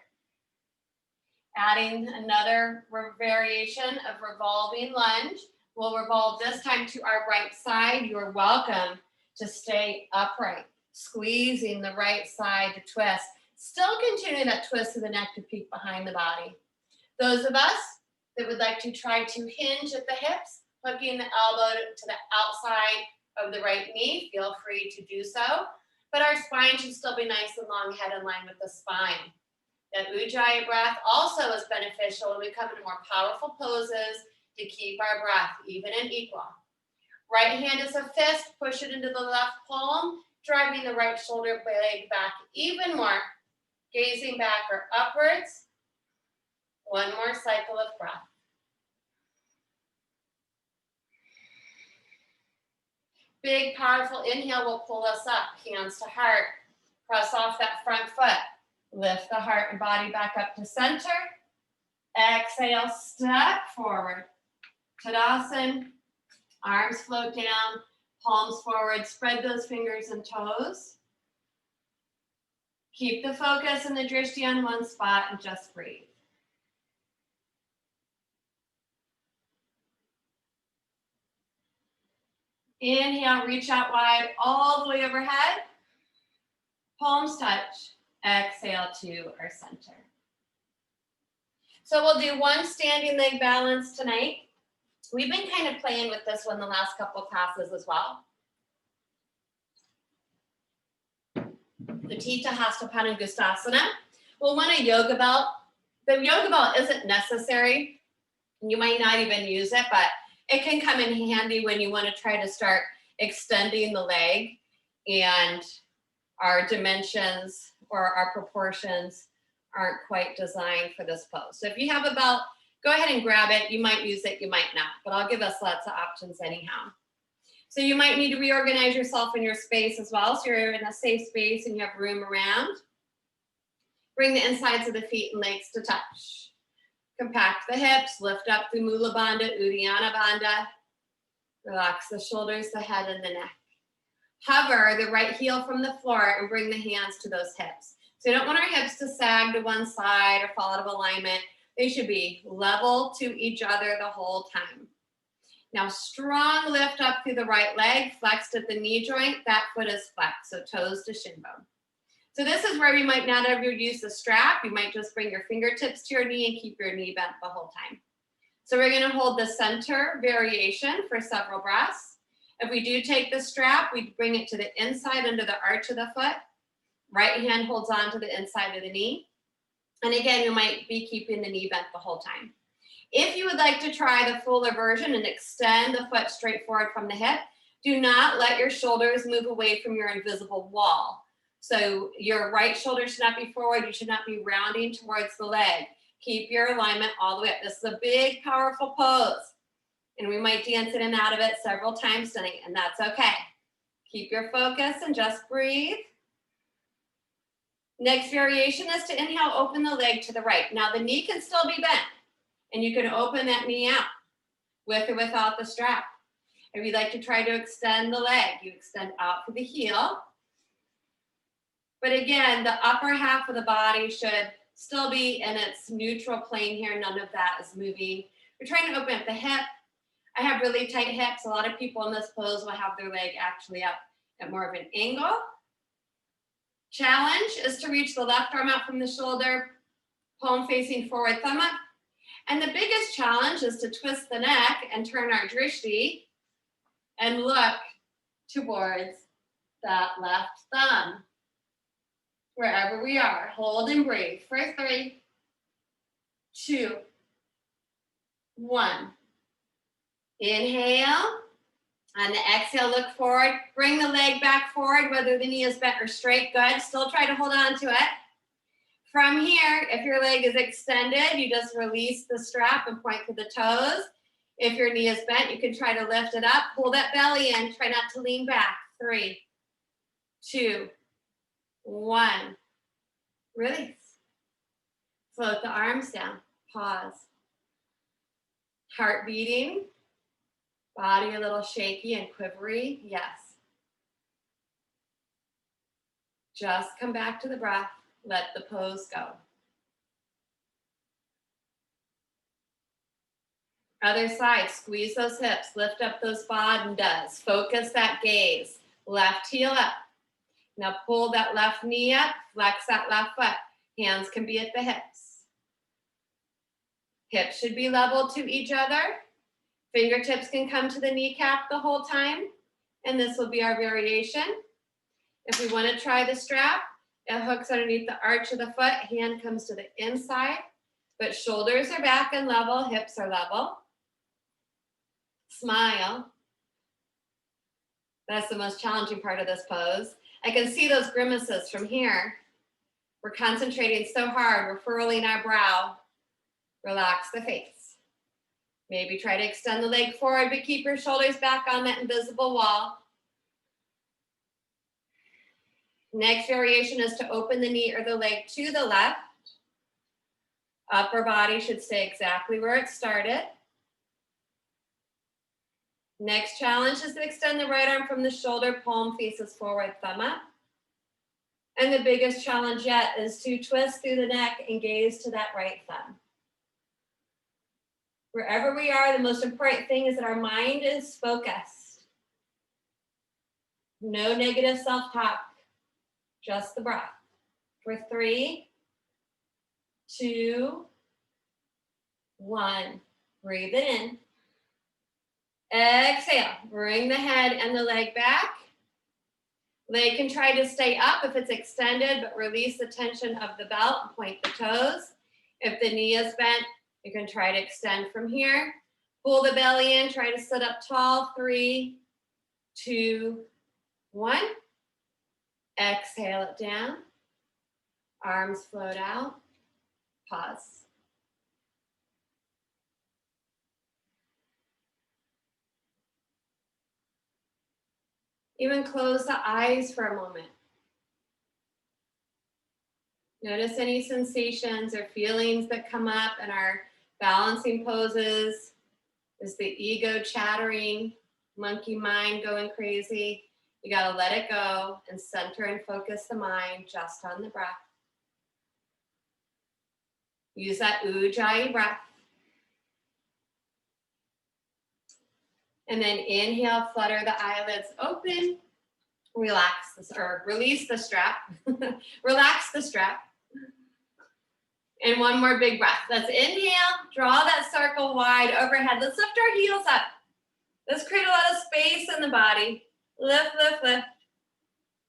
Adding another variation of revolving lunge. We'll revolve this time to our right side. You're welcome to stay upright, squeezing the right side to twist. Still continuing that twist of the neck to peek behind the body. Those of us that would like to try to hinge at the hips, hooking the elbow to the outside of the right knee, feel free to do so. But our spine should still be nice and long, head in line with the spine. That Ujjayi breath also is beneficial when we come into more powerful poses to keep our breath even and equal. Right hand is a fist, push it into the left palm, driving the right shoulder blade back even more, gazing back or upwards. One more cycle of breath. Big, powerful inhale will pull us up, hands to heart. Press off that front foot. Lift the heart and body back up to center. Exhale, step forward. Tadasana. Arms float down, palms forward. Spread those fingers and toes. Keep the focus and the drishti on one spot and just breathe. Inhale, reach out wide all the way overhead. Palms touch. Exhale to our center. So we'll do one standing leg balance tonight. We've been kind of playing with this one the last couple of classes as well. Utthita Hasta Panagustasana. We'll want a yoga belt. The yoga belt isn't necessary. You might not even use it, but it can come in handy when you want to try to start extending the leg and our dimensions or our proportions aren't quite designed for this pose. So if you have a belt, go ahead and grab it. You might use it, you might not, but I'll give us lots of options anyhow. So you might need to reorganize yourself in your space as well. So you're in a safe space and you have room around. Bring the insides of the feet and legs to touch. Compact the hips, lift up through Mula Bandha, Uddiyana Bandha. Relax the shoulders, the head, and the neck. Hover the right heel from the floor and bring the hands to those hips. So you don't want our hips to sag to one side or fall out of alignment. They should be level to each other the whole time. Now strong lift up through the right leg, flexed at the knee joint. That foot is flexed, so toes to shin bone. So this is where you might not ever use the strap. You might just bring your fingertips to your knee and keep your knee bent the whole time. So we're gonna hold the center variation for several breaths. If we do take the strap, we bring it to the inside under the arch of the foot. Right hand holds on to the inside of the knee. And again, you might be keeping the knee bent the whole time. If you would like to try the fuller version and extend the foot straight forward from the hip, do not let your shoulders move away from your invisible wall. So your right shoulder should not be forward. You should not be rounding towards the leg. Keep your alignment all the way up. This is a big, powerful pose. And we might dance in and out of it several times tonight, and that's okay. Keep your focus and just breathe. Next variation is to inhale, open the leg to the right. Now the knee can still be bent, and you can open that knee out with or without the strap. If you'd like to try to extend the leg, you extend out for the heel. But again, the upper half of the body should still be in its neutral plane here. None of that is moving. We're trying to open up the hip. I have really tight hips. A lot of people in this pose will have their leg actually up at more of an angle. Challenge is to reach the left arm out from the shoulder, palm facing forward, thumb up. And the biggest challenge is to twist the neck and turn our drishti and look towards that left thumb. Wherever we are, hold and breathe for 3, 2, 1. Inhale. On the exhale, look forward. Bring the leg back forward, whether the knee is bent or straight. Good. Still try to hold on to it. From here, if your leg is extended, you just release the strap and point to the toes. If your knee is bent, you can try to lift it up. Pull that belly in. Try not to lean back. 3, 2, 1. Release. Float the arms down. Pause. Heart beating. Body a little shaky and quivery. Yes. Just come back to the breath. Let the pose go. Other side, squeeze those hips, lift up those bandhas, focus that gaze. Left heel up. Now pull that left knee up, flex that left foot. Hands can be at the hips. Hips should be level to each other. Fingertips can come to the kneecap the whole time. And this will be our variation. If we want to try the strap, it hooks underneath the arch of the foot, hand comes to the inside, but shoulders are back and level, hips are level. Smile. That's the most challenging part of this pose. I can see those grimaces from here. We're concentrating so hard, we're furrowing our brow. Relax the face. Maybe try to extend the leg forward, but keep your shoulders back on that invisible wall. Next variation is to open the knee or the leg to the left. Upper body should stay exactly where it started. Next challenge is to extend the right arm from the shoulder, palm faces forward, thumb up. And the biggest challenge yet is to twist through the neck and gaze to that right thumb. Wherever we are, the most important thing is that our mind is focused. No negative self-talk, just the breath. For 3, 2, 1. Breathe it in. Exhale, bring the head and the leg back. Leg can try to stay up if it's extended, but release the tension of the belt and point the toes. If the knee is bent, you can try to extend from here. Pull the belly in, try to sit up tall. 3, 2, 1. Exhale it down. Arms float out. Pause. Even close the eyes for a moment. Notice any sensations or feelings that come up in our balancing poses. Is the ego chattering, monkey mind going crazy? You gotta let it go and center and focus the mind just on the breath. Use that Ujjayi breath. And then inhale, flutter the eyelids open. Relax this, or release the strap. Relax the strap. And one more big breath. Let's inhale, draw that circle wide overhead. Let's lift our heels up. Let's create a lot of space in the body. Lift, lift, lift.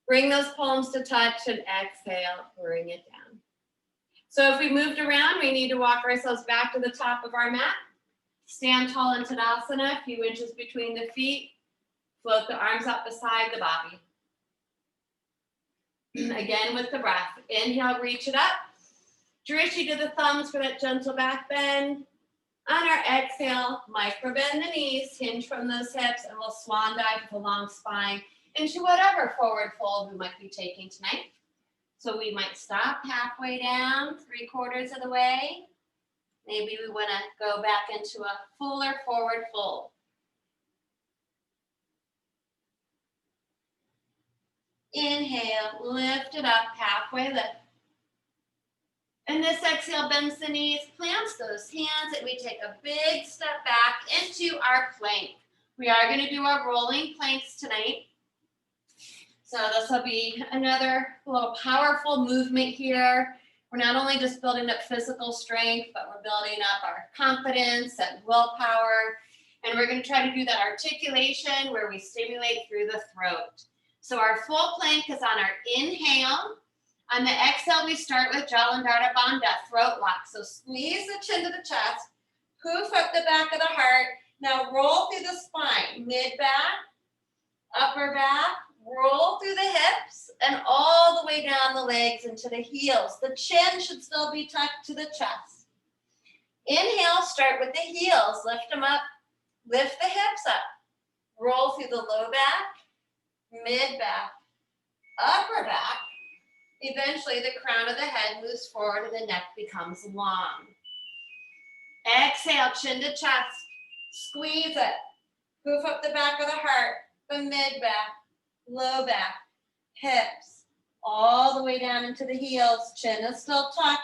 Bring those palms to touch and exhale, bring it down. So if we moved around, we need to walk ourselves back to the top of our mat. Stand tall in Tadasana, a few inches between the feet. Float the arms up beside the body. Again with the breath. Inhale, reach it up. Drishti to the thumbs for that gentle back bend. On our exhale, micro bend the knees, hinge from those hips, and we'll swan dive with a long spine into whatever forward fold we might be taking tonight. So we might stop halfway down, 3/4 of the way. Maybe we want to go back into a fuller forward fold. Inhale, lift it up, halfway lift. And this exhale bends the knees, plants those hands, and we take a big step back into our plank. We are going to do our rolling planks tonight. So this will be another little powerful movement here. We're not only just building up physical strength, but we're building up our confidence and willpower. And we're going to try to do that articulation where we stimulate through the throat. So our full plank is on our inhale. On the exhale, we start with Jalandhara Bandha, throat lock. So squeeze the chin to the chest, poof up the back of the heart. Now roll through the spine, mid-back, upper back, roll through the hips, and all the way down the legs into the heels. The chin should still be tucked to the chest. Inhale, start with the heels, lift them up, lift the hips up. Roll through the low back, mid-back, upper back. Eventually, the crown of the head moves forward and the neck becomes long. Exhale, chin to chest. Squeeze it. Poof up the back of the heart, the mid-back, low back, hips, all the way down into the heels. Chin is still tucked.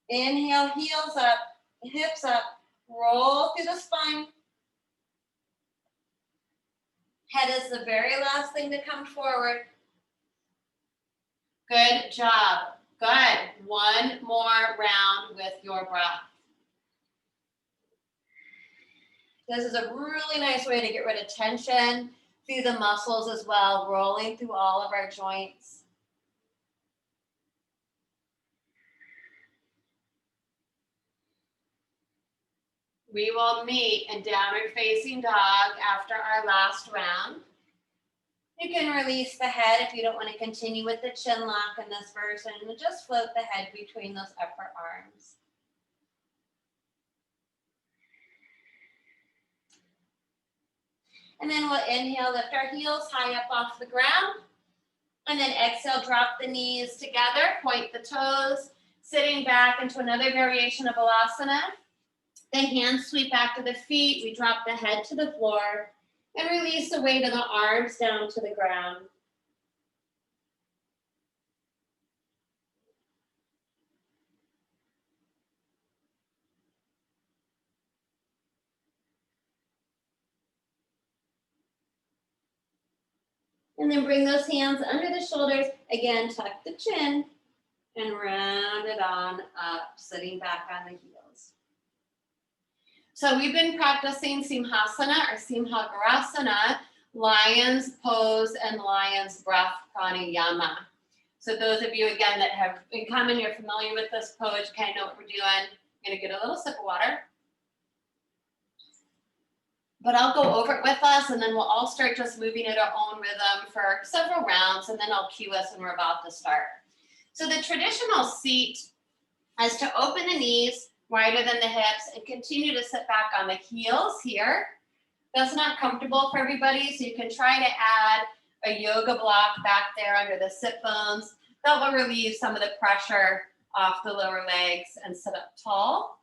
Inhale, heels up, hips up, roll through the spine. Head is the very last thing to come forward. Good job. Good. One more round with your breath. This is a really nice way to get rid of tension through the muscles as well, rolling through all of our joints. We will meet in downward facing dog after our last round. You can release the head if you don't want to continue with the chin lock in this version. Just float the head between those upper arms. And then we'll inhale, lift our heels high up off the ground. And then exhale, drop the knees together, point the toes, sitting back into another variation of Balasana. The hands sweep back to the feet. We drop the head to the floor and release the weight of the arms down to the ground. And then bring those hands under the shoulders. Again, tuck the chin and round it on up, sitting back on the heels. So we've been practicing Simhasana or Simhagarasana, lion's pose and lion's breath pranayama. So those of you, again, that have been coming, you're familiar with this pose, you kind of know what we're doing. I'm gonna get a little sip of water. But I'll go over it with us, and then we'll all start just moving at our own rhythm for several rounds, and then I'll cue us when we're about to start. So the traditional seat is to open the knees wider than the hips and continue to sit back on the heels here. That's not comfortable for everybody, so you can try to add a yoga block back there under the sit bones. That will relieve some of the pressure off the lower legs and sit up tall.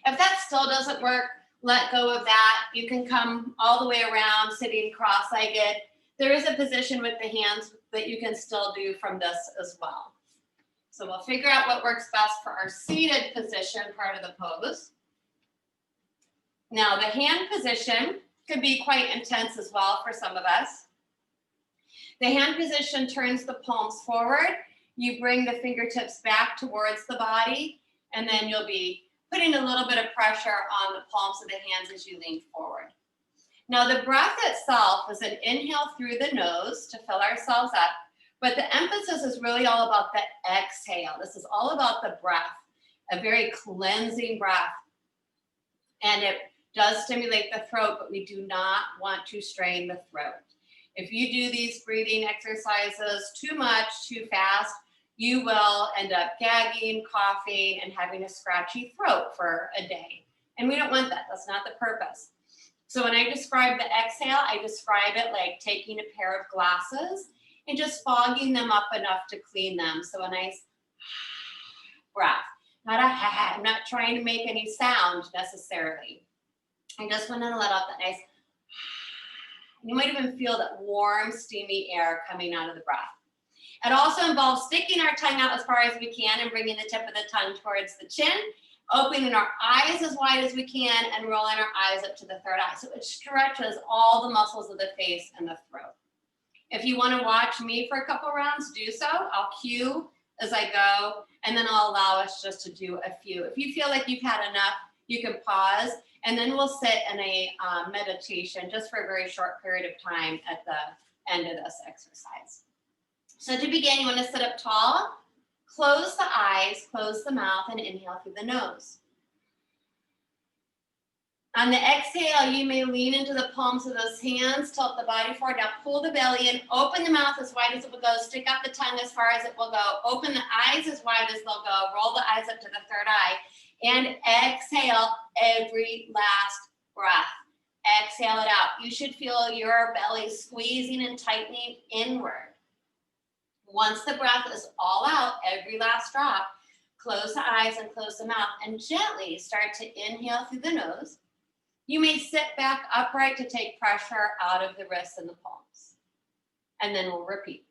If that still doesn't work, let go of that. You can come all the way around sitting cross-legged. There is a position with the hands that you can still do from this as well. So we'll figure out what works best for our seated position part of the pose. Now the hand position could be quite intense as well for some of us. The hand position turns the palms forward. You bring the fingertips back towards the body, and then you'll be putting a little bit of pressure on the palms of the hands as you lean forward. Now the breath itself is an inhale through the nose to fill ourselves up, but the emphasis is really all about the exhale. This is all about the breath, a very cleansing breath. And it does stimulate the throat, but we do not want to strain the throat. If you do these breathing exercises too much, too fast, you will end up gagging, coughing, and having a scratchy throat for a day. And we don't want that. That's not the purpose. So when I describe the exhale, I describe it like taking a pair of glasses and just fogging them up enough to clean them. So a nice breath, not a ha. I'm not trying to make any sound necessarily. I just want to let out that nice. You might even feel that warm, steamy air coming out of the breath. It also involves sticking our tongue out as far as we can and bringing the tip of the tongue towards the chin, opening our eyes as wide as we can, and rolling our eyes up to the third eye. So it stretches all the muscles of the face and the throat. If you want to watch me for a couple rounds, do so. I'll cue as I go, and then I'll allow us just to do a few. If you feel like you've had enough, you can pause, and then we'll sit in a meditation just for a very short period of time at the end of this exercise. So to begin, you want to sit up tall, close the eyes, close the mouth, and inhale through the nose. On the exhale, you may lean into the palms of those hands, tilt the body forward. Now pull the belly in, open the mouth as wide as it will go, stick out the tongue as far as it will go, open the eyes as wide as they'll go, roll the eyes up to the third eye, and exhale every last breath. Exhale it out. You should feel your belly squeezing and tightening inward. Once the breath is all out, every last drop, close the eyes and close the mouth and gently start to inhale through the nose. You may sit back upright to take pressure out of the wrists and the palms. And then we'll repeat.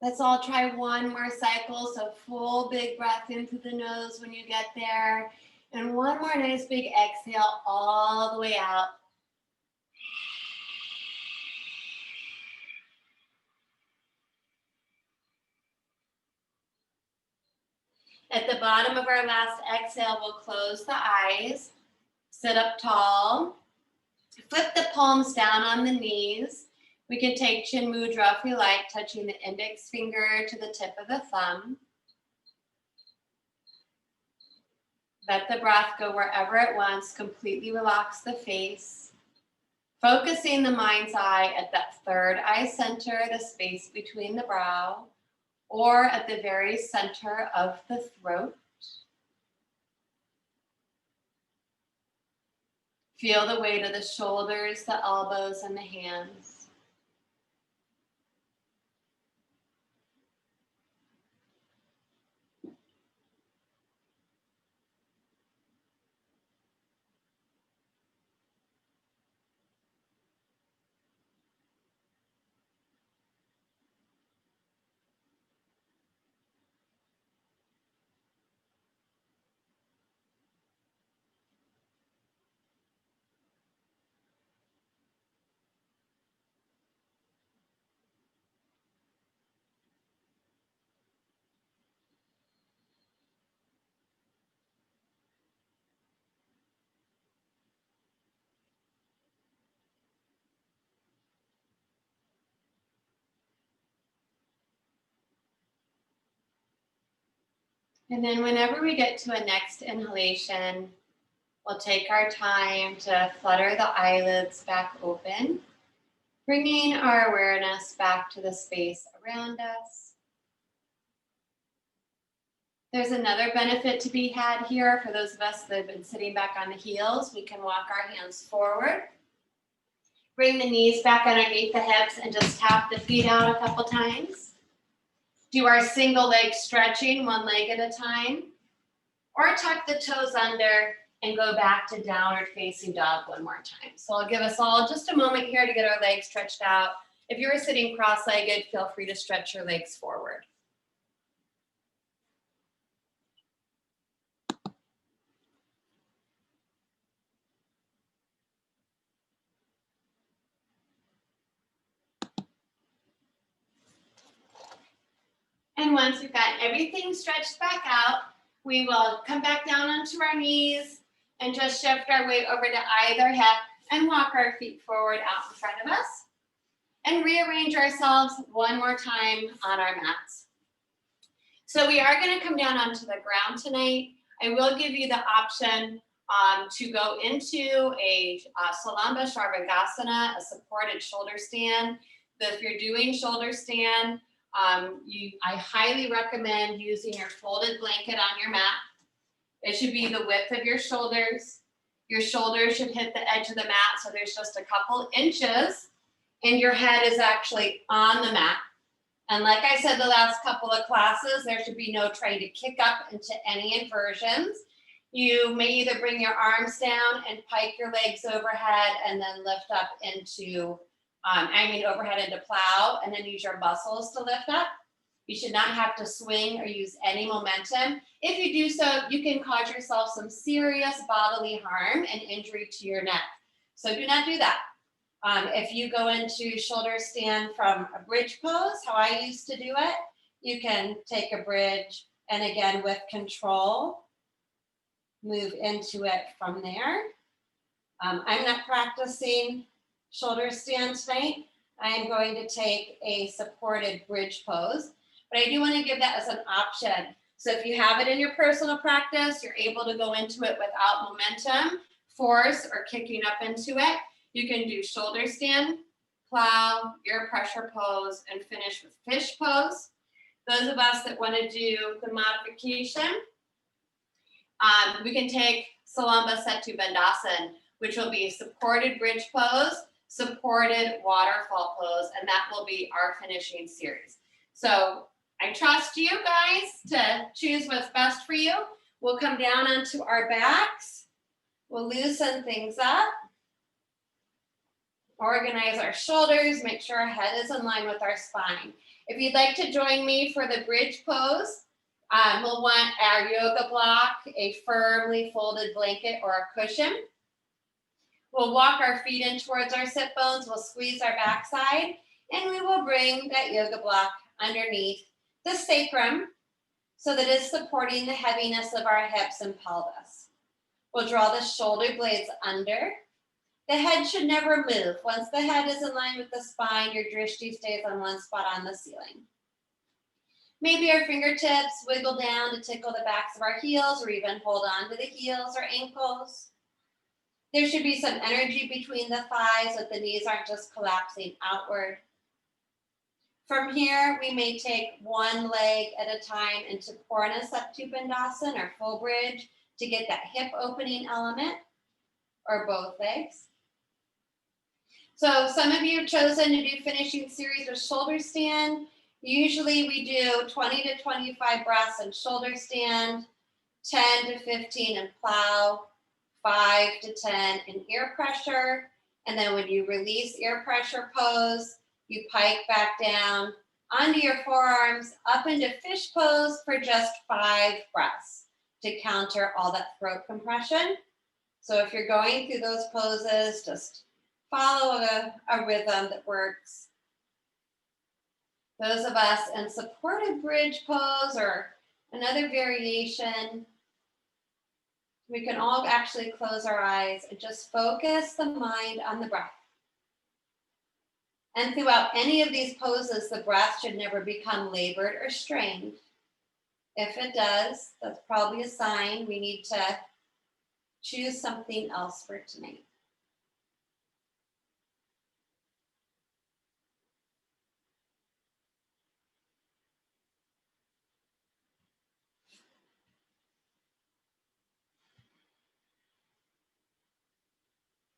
Let's all try one more cycle. So full big breath in through the nose when you get there. And one more nice big exhale all the way out. At the bottom of our last exhale, we'll close the eyes, sit up tall, flip the palms down on the knees. We can take Chin Mudra if we like, touching the index finger to the tip of the thumb. Let the breath go wherever it wants. Completely relax the face. Focusing the mind's eye at that third eye center, the space between the brow, or at the very center of the throat. Feel the weight of the shoulders, the elbows, and the hands. And then whenever we get to a next inhalation, we'll take our time to flutter the eyelids back open, bringing our awareness back to the space around us. There's another benefit to be had here for those of us that have been sitting back on the heels. We can walk our hands forward, bring the knees back underneath the hips, and just tap the feet out a couple times. Do our single leg stretching, one leg at a time, or tuck the toes under and go back to downward facing dog one more time. So I'll give us all just a moment here to get our legs stretched out. If you're sitting cross-legged, feel free to stretch your legs forward. And once we've got everything stretched back out, we will come back down onto our knees and just shift our weight over to either hip and walk our feet forward out in front of us and rearrange ourselves one more time on our mats. So we are going to come down onto the ground tonight. I will give you the option to go into a Salamba Sharvangasana, a supported shoulder stand. But if you're doing shoulder stand, I highly recommend using your folded blanket on your mat. It should be the width of your shoulders. Your shoulders should hit the edge of the mat, so there's just a couple inches, and your head is actually on the mat. And like I said the last couple of classes, there should be no trying to kick up into any inversions. You may either bring your arms down and pike your legs overhead and then lift up into overhead into plow, and then use your muscles to lift up. You should not have to swing or use any momentum. If you do so, you can cause yourself some serious bodily harm and injury to your neck. So do not do that. If you go into shoulder stand from a bridge pose, how I used to do it, you can take a bridge and again with control, move into it from there. I'm not practicing shoulder stand tonight. I am going to take a supported bridge pose, but I do want to give that as an option. So if you have it in your personal practice, you're able to go into it without momentum, force, or kicking up into it. You can do shoulder stand, plow, your pressure pose, and finish with fish pose. Those of us that want to do the modification, we can take Salamba Setu Bandhasan, which will be supported bridge pose, supported waterfall pose, and that will be our finishing series. So I trust you guys to choose what's best for you. We'll come down onto our backs. We'll loosen things up. Organize our shoulders, make sure our head is in line with our spine. If you'd like to join me for the bridge pose, we'll want our yoga block, a firmly folded blanket or a cushion. We'll walk our feet in towards our sit bones, we'll squeeze our backside, and we will bring that yoga block underneath the sacrum so that it's supporting the heaviness of our hips and pelvis. We'll draw the shoulder blades under. The head should never move. Once the head is in line with the spine, your drishti stays on one spot on the ceiling. Maybe our fingertips wiggle down to tickle the backs of our heels or even hold on to the heels or ankles. There should be some energy between the thighs so that the knees aren't just collapsing outward. From here, we may take one leg at a time into Purna Satupandasana or full bridge to get that hip opening element, or both legs. So some of you have chosen to do finishing series with shoulder stand. Usually we do 20 to 25 breaths in shoulder stand, 10 to 15 in plow, 5 to 10 in ear pressure. And then when you release ear pressure pose, you pike back down onto your forearms, up into fish pose for just 5 breaths to counter all that throat compression. So if you're going through those poses, just follow a rhythm that works. Those of us in supported bridge pose or another variation, we can all actually close our eyes and just focus the mind on the breath. And throughout any of these poses, the breath should never become labored or strained. If it does, that's probably a sign we need to choose something else for tonight.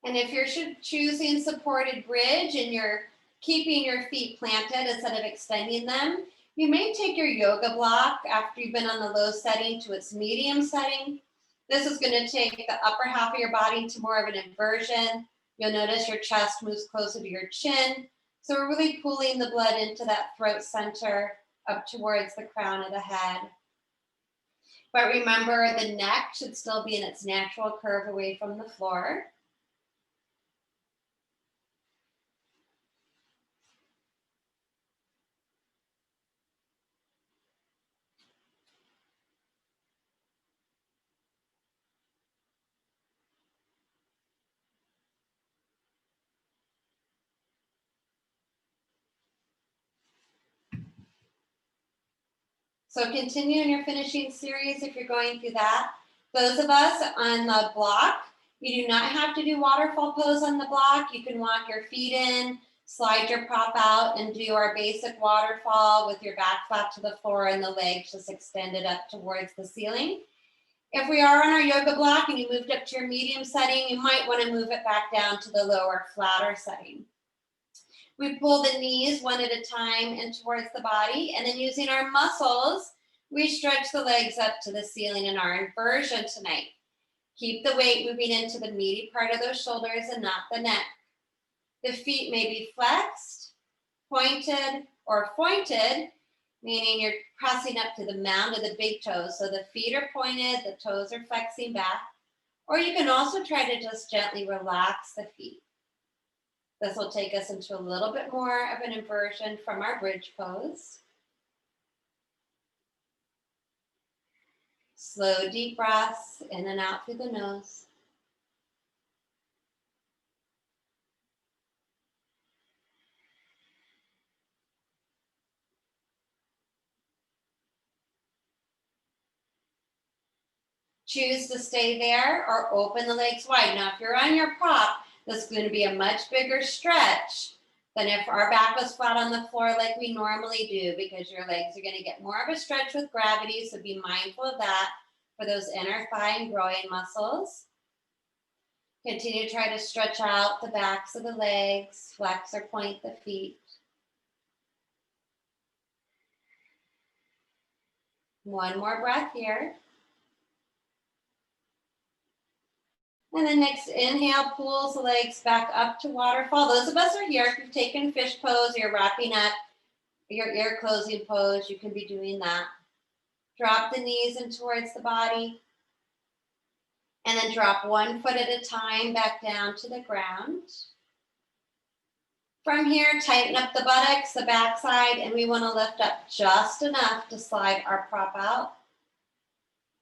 And if you're choosing supported bridge and you're keeping your feet planted instead of extending them, you may take your yoga block after you've been on the low setting to its medium setting. This is going to take the upper half of your body to more of an inversion. You'll notice your chest moves closer to your chin. So we're really pulling the blood into that throat center up towards the crown of the head. But remember, the neck should still be in its natural curve away from the floor. So continue in your finishing series if you're going through that. Those of us on the block, you do not have to do waterfall pose on the block. You can walk your feet in, slide your prop out, and do our basic waterfall with your back flat to the floor and the legs just extended up towards the ceiling. If we are on our yoga block and you moved up to your medium setting, you might want to move it back down to the lower, flatter setting. We pull the knees one at a time in towards the body, and then using our muscles, we stretch the legs up to the ceiling in our inversion tonight. Keep the weight moving into the meaty part of those shoulders and not the neck. The feet may be flexed, pointed, or pointed, meaning you're pressing up to the mound of the big toes. So the feet are pointed, the toes are flexing back. Or you can also try to just gently relax the feet. This will take us into a little bit more of an inversion from our bridge pose. Slow, deep breaths in and out through the nose. Choose to stay there or open the legs wide. Now, if you're on your prop, this is going to be a much bigger stretch than if our back was flat on the floor like we normally do, because your legs are going to get more of a stretch with gravity. So be mindful of that for those inner thigh and groin muscles. Continue to try to stretch out the backs of the legs, flex or point the feet. One more breath here. And then next inhale, pulls the legs back up to waterfall. Those of us are here, if you've taken fish pose, you're wrapping up, your ear closing pose, you can be doing that. Drop the knees in towards the body. And then drop one foot at a time back down to the ground. From here, tighten up the buttocks, the backside, and we want to lift up just enough to slide our prop out.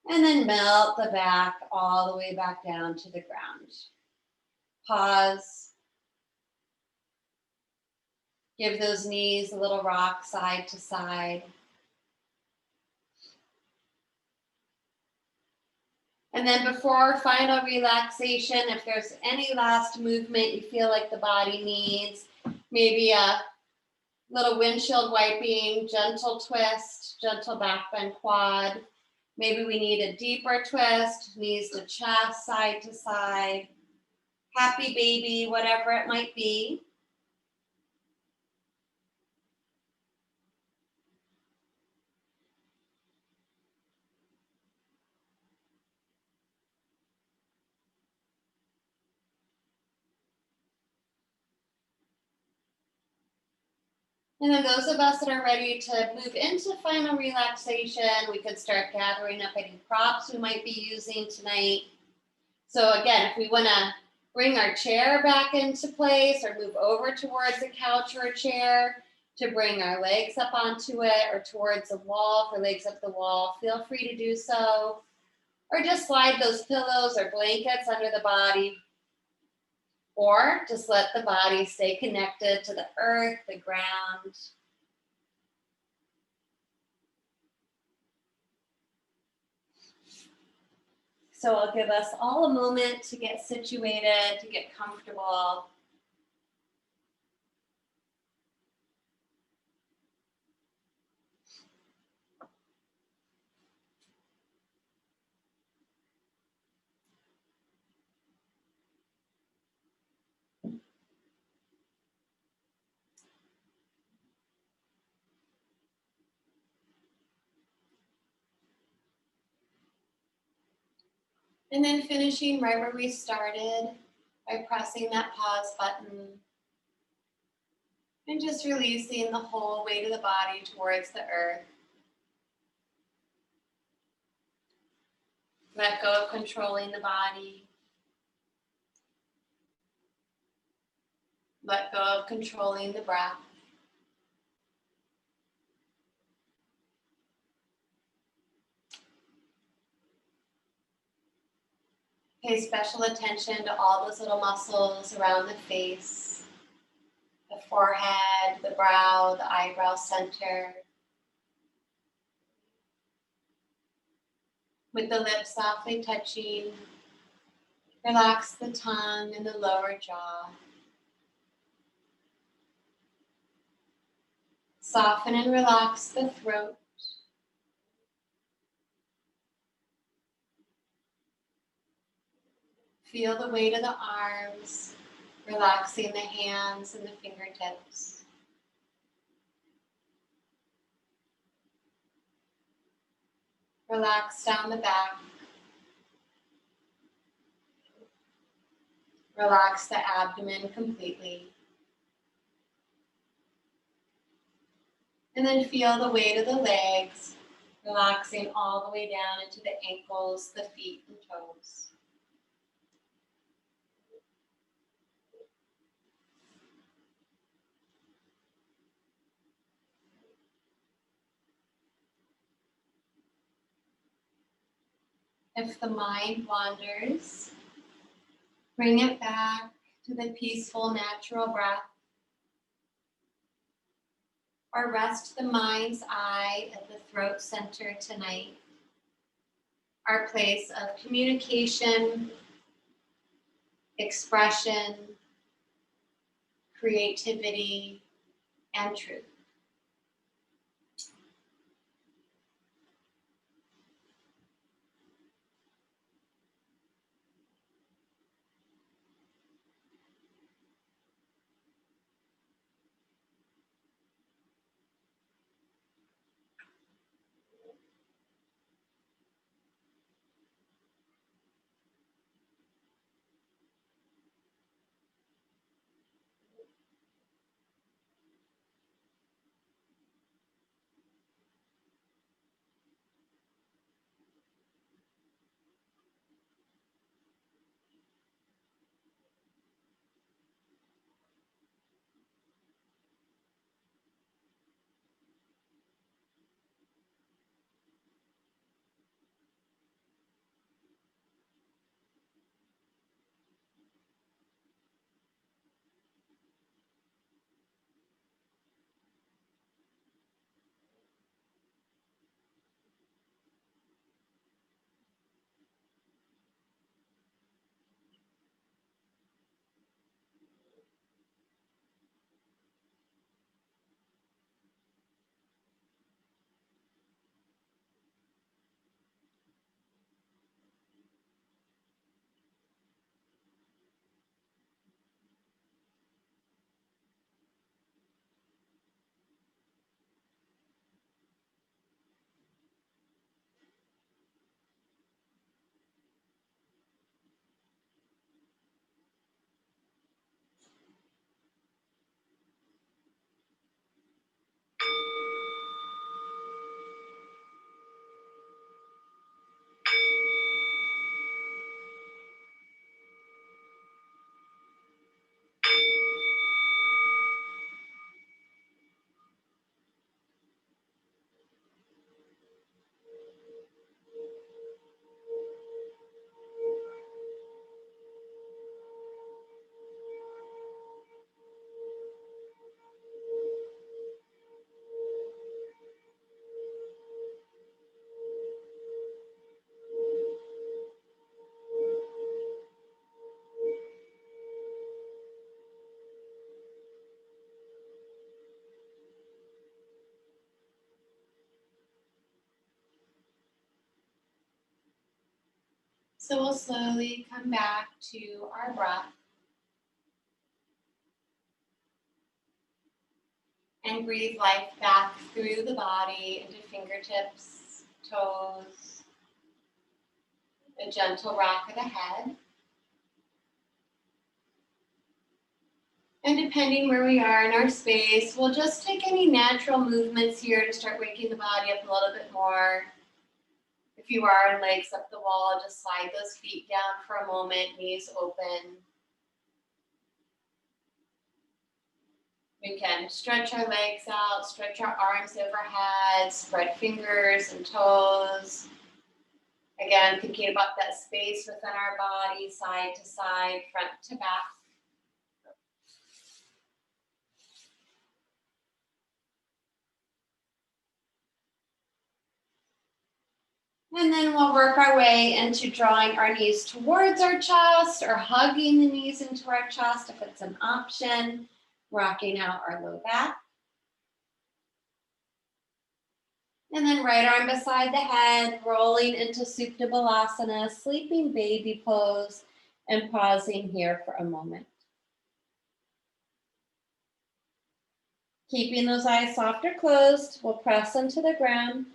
And then melt the back all the way back down to the ground. Pause. Give those knees a little rock side to side. And then before final relaxation, if there's any last movement you feel like the body needs, maybe a little windshield wiping, gentle twist, gentle back bend quad. Maybe we need a deeper twist, knees to chest, side to side. Happy baby, whatever it might be. And then those of us that are ready to move into final relaxation, we could start gathering up any props we might be using tonight. So again, if we want to bring our chair back into place or move over towards a couch or a chair to bring our legs up onto it or towards the wall, for legs up the wall, feel free to do so. Or just slide those pillows or blankets under the body. Or just let the body stay connected to the earth, the ground. So I'll give us all a moment to get situated, to get comfortable. And then finishing right where we started by pressing that pause button and just releasing the whole weight of the body towards the earth. Let go of controlling the body. Let go of controlling the breath. Pay special attention to all those little muscles around the face, the forehead, the brow, the eyebrow center. With the lips softly touching, relax the tongue and the lower jaw. Soften and relax the throat. Feel the weight of the arms, relaxing the hands and the fingertips. Relax down the back. Relax the abdomen completely. And then feel the weight of the legs, relaxing all the way down into the ankles, the feet, and toes. If the mind wanders, bring it back to the peaceful, natural breath. Or rest the mind's eye at the throat center tonight, our place of communication, expression, creativity, and truth. So we'll slowly come back to our breath. And breathe life back through the body into fingertips, toes, a gentle rock of the head. And depending where we are in our space, we'll just take any natural movements here to start waking the body up a little bit more. If you are on legs up the wall, just slide those feet down for a moment, knees open. We can stretch our legs out, stretch our arms overhead, spread fingers and toes. Again, thinking about that space within our body, side to side, front to back. And then we'll work our way into drawing our knees towards our chest or hugging the knees into our chest if it's an option. Rocking out our low back. And then right arm beside the head, rolling into Supta Balasana, sleeping baby pose, and pausing here for a moment. Keeping those eyes soft or closed, we'll press into the ground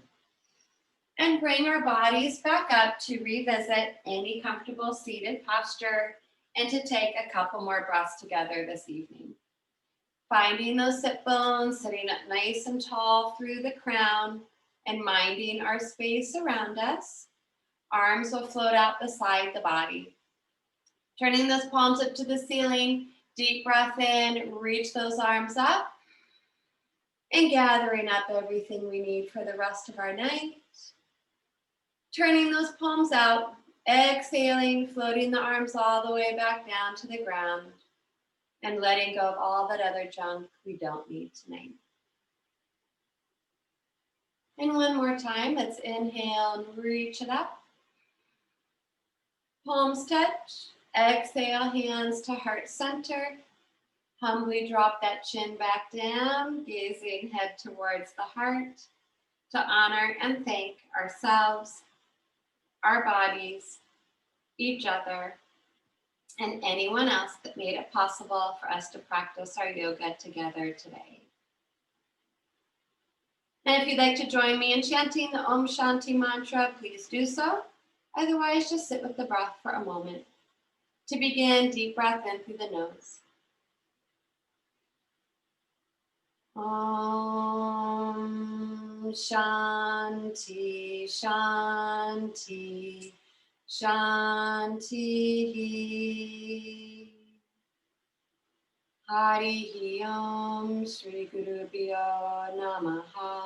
and bring our bodies back up to revisit any comfortable seated posture and to take a couple more breaths together this evening. Finding those sit bones, sitting up nice and tall through the crown and minding our space around us. Arms will float out beside the body. Turning those palms up to the ceiling, deep breath in, reach those arms up and gathering up everything we need for the rest of our night. Turning those palms out, exhaling, floating the arms all the way back down to the ground. And letting go of all that other junk we don't need tonight. And one more time, let's inhale and reach it up. Palms touch. Exhale, hands to heart center. Humbly drop that chin back down, gazing head towards the heart to honor and thank ourselves, our bodies, each other, and anyone else that made it possible for us to practice our yoga together today. And if you'd like to join me in chanting the Om Shanti mantra, please do so. Otherwise, just sit with the breath for a moment. To begin, deep breath in through the nose. Om Shanti Shanti Shanti. Hari Om Shri Gurubhyo Namaha.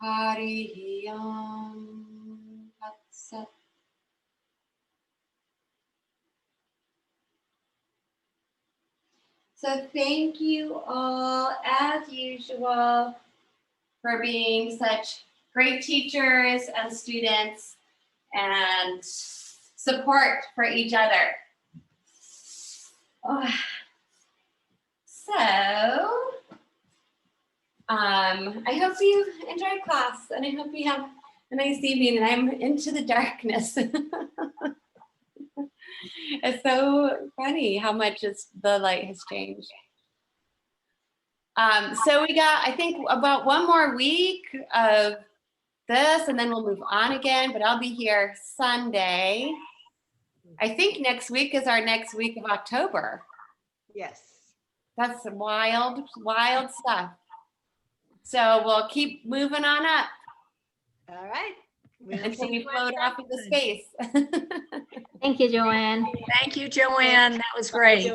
Hari Om Tat Sat. So thank you all, as usual, for being such great teachers and students and support for each other. Oh. So, I hope you enjoyed class and I hope you have a nice evening, and I'm into the darkness. It's so funny how much the light has changed. So we got, I think, about one more week of this and then we'll move on again, but I'll be here Sunday. I think next week is our next week of October. Yes. That's wild, wild stuff. So we'll keep moving on up. All right. Until we float off into space. Thank you, Joanne. Thank you, Joanne. That was great.